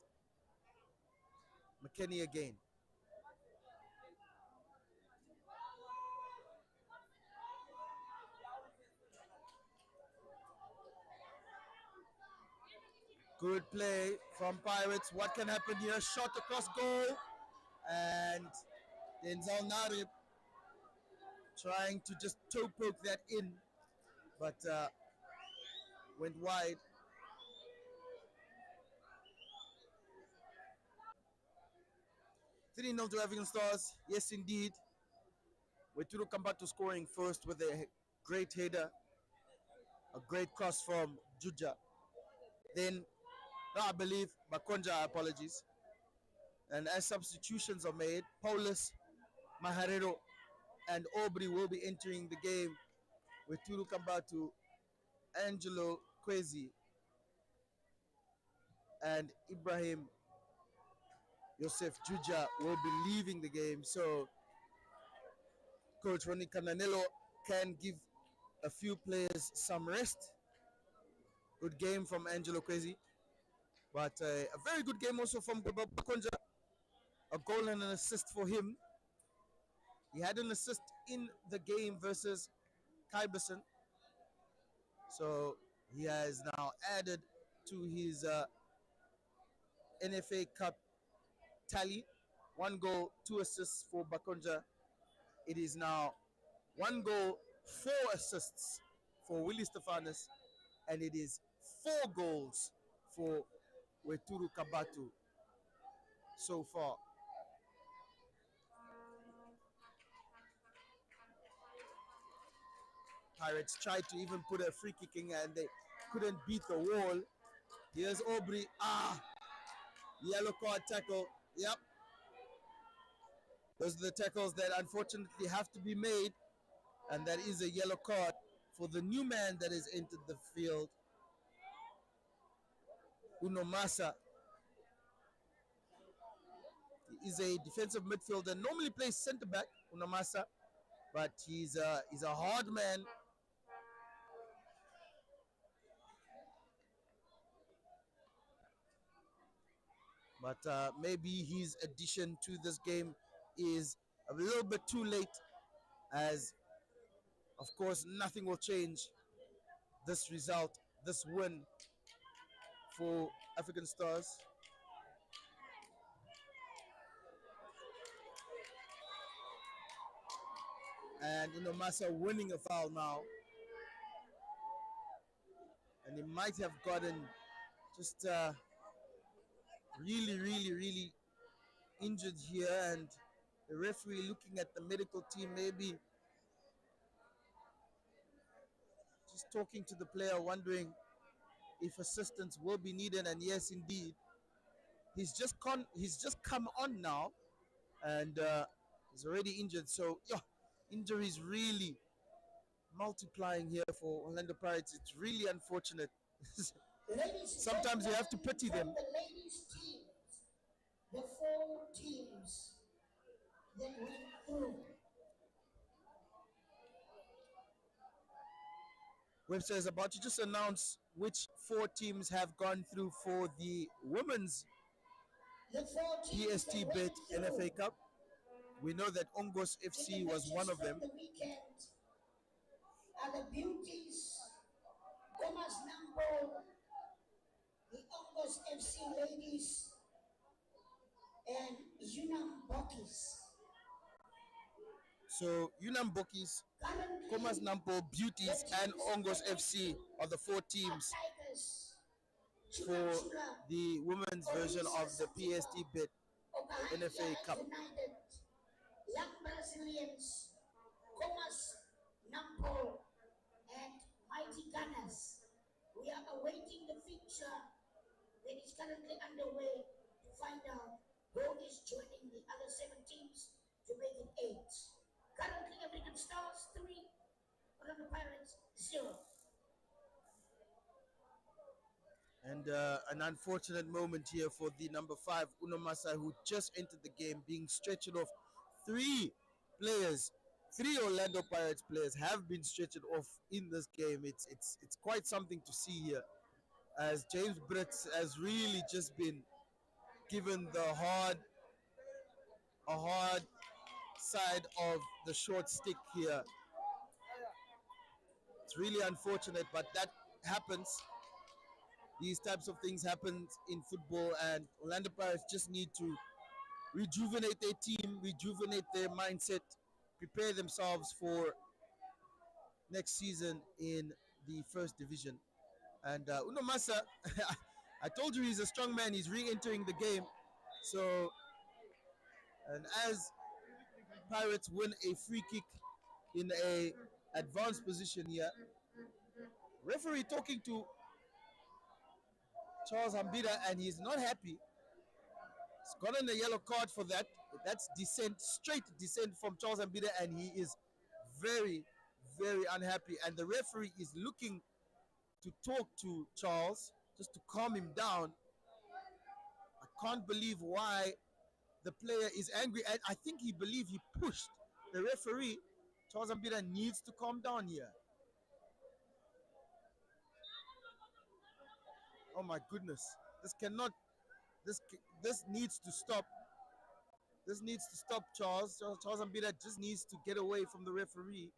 McKenny again. Good play from Pirates. What can happen here? Shot across goal. And Denzel Narib trying to just toe poke that in, but went wide. Three 0 to African Stars. Yes, indeed. Weturu Kambatu scoring first with a great header, a great cross from Juja. Then, I believe, Makonja, apologies. And as substitutions are made, Paulus, Maharero, and Aubrey will be entering the game. Weturu Kambatu, Angelo Kwezi, and Ibrahim Yosef Juja will be leaving the game. So Coach Ronnie Cananello can give a few players some rest. Good game from Angelo Kwezi, but a very good game also from Bakonja. A goal and an assist for him. He had an assist in the game versus Kyberson, so he has now added to his NFA Cup tally. 1 goal, 2 assists for Bakonja. It is now 1 goal, 4 assists for Willie Stefanis, and it is 4 goals for Weturu Kabatu so far. Pirates tried to even put a free kicking and they couldn't beat the wall. Here's Aubrey. Yellow card tackle. Yep. Those are the tackles that unfortunately have to be made, and that is a yellow card for the new man that has entered the field, Unomasa. He is a defensive midfielder, normally plays centre back, Unomasa, but he's a hard man. But maybe his addition to this game is a little bit too late, as of course nothing will change this result, this win for African Stars. And Unomasa winning a foul now, and he might have gotten just really injured here, and the referee looking at the medical team, maybe just talking to the player, wondering if assistance will be needed. And yes, indeed, he's just come on now, and he's already injured. So yeah, injuries really multiplying here for Orlando Pirates. It's really unfortunate. Sometimes you have to pity them. The ladies teams, the 4 teams that went through. Webster is about to just announce which 4 teams have gone through for the women's PstBet NFA Cup. We know that Ongos FC was one of them. The weekend are the Beauties, Gomas Nampo, the Ongos FC ladies, and Unam Bokis. So Unam Bokis, Gomas Nampo, Beauties, and Ongos FC are the 4 teams for the women's version of the PstBet NFA Cup. Young Brazilians, Gomas Nampo, and which that is currently underway to find out who is joining the other 7 teams to make it 8. Currently, African Stars 3, Orlando Pirates 0. And an unfortunate moment here for the number 5, Unomasa, who just entered the game, being stretched off. 3 players, 3 Orlando Pirates players have been stretched off in this game. It's quite something to see here, as James Brits has really just been given a hard side of the short stick here. It's really unfortunate, but that happens. These types of things happen in football, and Orlando Pirates just need to rejuvenate their team, rejuvenate their mindset, prepare themselves for next season in the first division. And Unomasa, I told you he's a strong man. He's re-entering the game. So, and as Pirates win a free kick in a advanced position here, referee talking to Charles Hambida, and he's not happy. He's gotten a yellow card for that. That's dissent, straight dissent from Charles Hambida, and he is very, very unhappy. And the referee is looking to talk to Charles just to calm him down. I can't believe why the player is angry, and I think he believes he pushed the referee. Charles Hambida needs to calm down here. Oh my goodness, this cannot. This needs to stop. This needs to stop, Charles. Charles Hambida just needs to get away from the referee.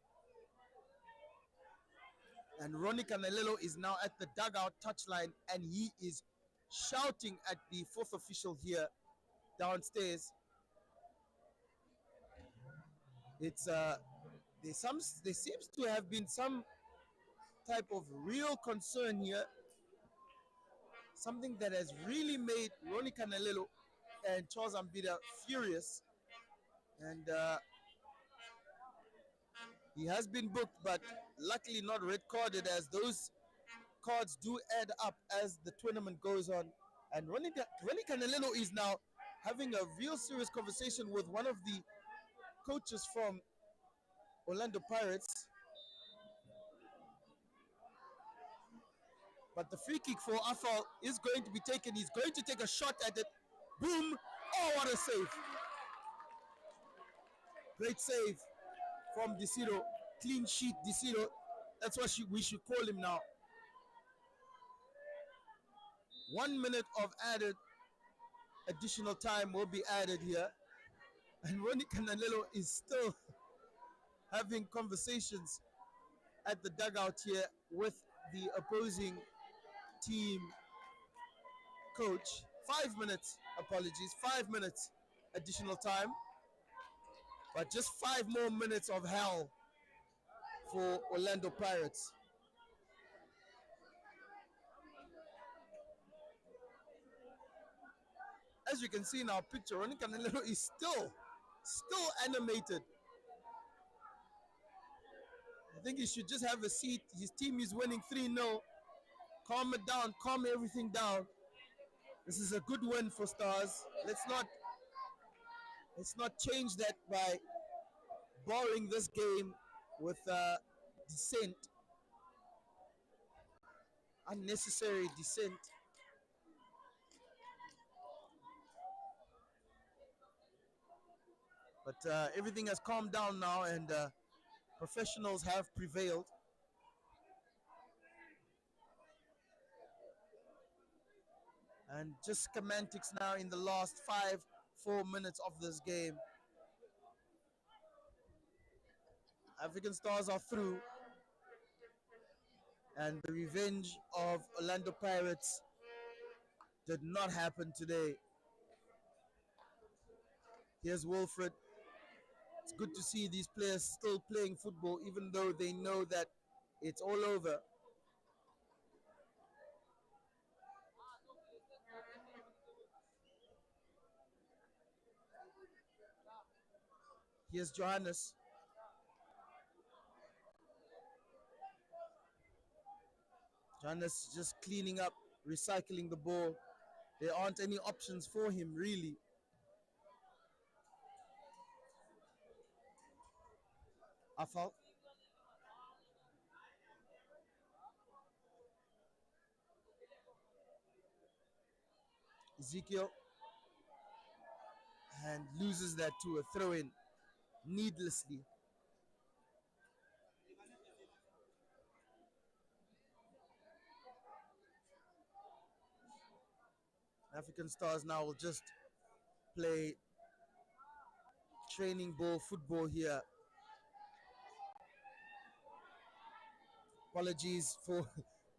And Ronnie Canelelo is now at the dugout touchline, and he is shouting at the 4th official here downstairs. It's there seems to have been some type of real concern here, something that has really made Ronnie Canelelo and Charles Hambida furious, and he has been booked, but luckily not red carded, as those cards do add up as the tournament goes on. And Ronnie Canelelo is now having a real serious conversation with one of the coaches from Orlando Pirates. But the free kick for Afal is going to be taken. He's going to take a shot at it. Boom! Oh, what a save! Great save from Desiro. Clean sheet Desiro. That's what we should call him now. 1 minute of added additional time will be added here. And Ronnie Canelelo is still having conversations at the dugout here with the opposing team coach. 5 minutes, apologies, 5 minutes additional time. But just 5 more minutes of hell for Orlando Pirates. As you can see in our picture, Ronnie Canelero is still animated. I think he should just have a seat. His team is winning 3-0. Calm it down, calm everything down. This is a good win for Stars. Let's not change that by borrowing this game with dissent, unnecessary dissent. But everything has calmed down now, and professionals have prevailed. And just semantics now in the last 4 minutes of this game. African Stars are through, and the revenge of Orlando Pirates did not happen today. Here's Wilfred. It's good to see these players still playing football, even though they know that it's all over. Here's Johannes. Johannes just cleaning up recycling the ball. There aren't any options for him, really. Afal. Ezekiel. And loses that to a throw-in needlessly. African Stars now will just play training ball football here. Apologies for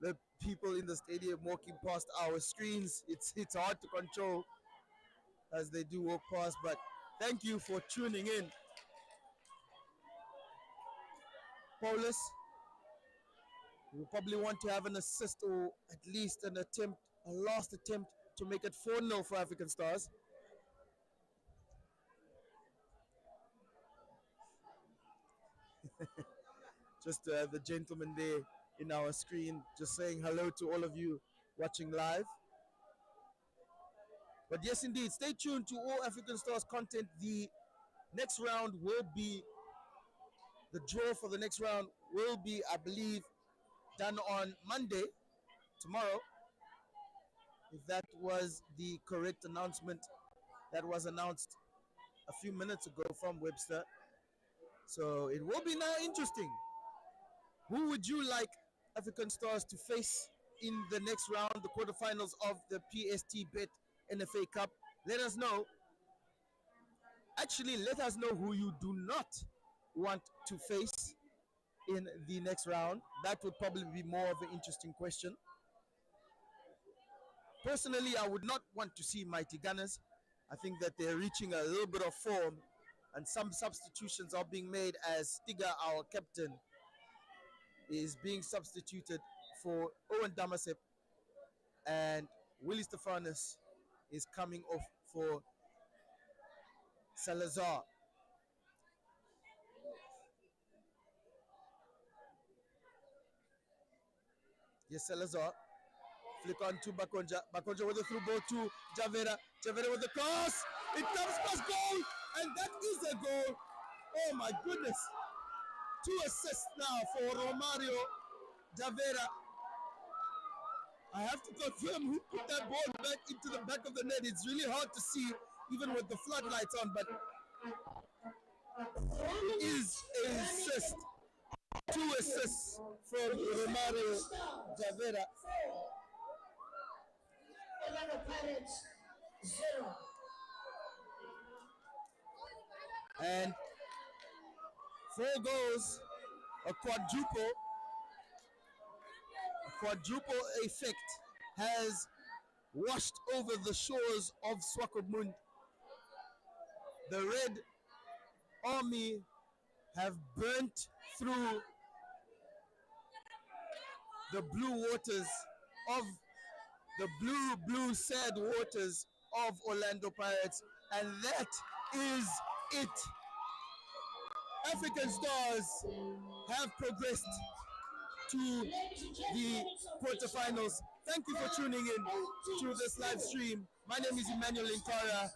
the people in the stadium walking past our screens. It's hard to control as they do walk past, but thank you for tuning in. Paulus, we probably want to have an assist or at least an attempt, a last attempt to make it 4-0 for African Stars. Just the gentleman there in our screen just saying hello to all of you watching live. But yes, indeed, stay tuned to all African Stars content. The next round will be, the draw for the next round will be, I believe, done on Monday, tomorrow, if that was the correct announcement that was announced a few minutes ago from Webster. So it will be now interesting. Who would you like African Stars to face in the next round, the quarterfinals of the PstBet NFA Cup? Let us know. Actually, let us know who you do not want to face in the next round. That would probably be more of an interesting question. Personally, I would not want to see Mighty Gunners. I think that they're reaching a little bit of form, and some substitutions are being made as Stiga, our captain, is being substituted for Owen Damasep, and Willie Stefanis is coming off for Salazar. Yes, Salazar. Flick on to Bakonja. Bakonja with the through ball to Javera. Javera with the cross. It comes past goal, and that is a goal. Oh my goodness. 2 assists now for Romario Javera. I have to confirm who put that ball back into the back of the net. It's really hard to see even with the floodlights on, but it is an assist. 2 assists from Romario Javera. Orlando Pirates 0. And 4 goals, a quadruple effect has washed over the shores of Swakopmund. The Red Army have burnt through the blue waters of the blue sad waters of Orlando Pirates, and that is it. African Stars have progressed to the quarterfinals. Thank you for tuning in to this live stream. My name is Emmanuel Linkara.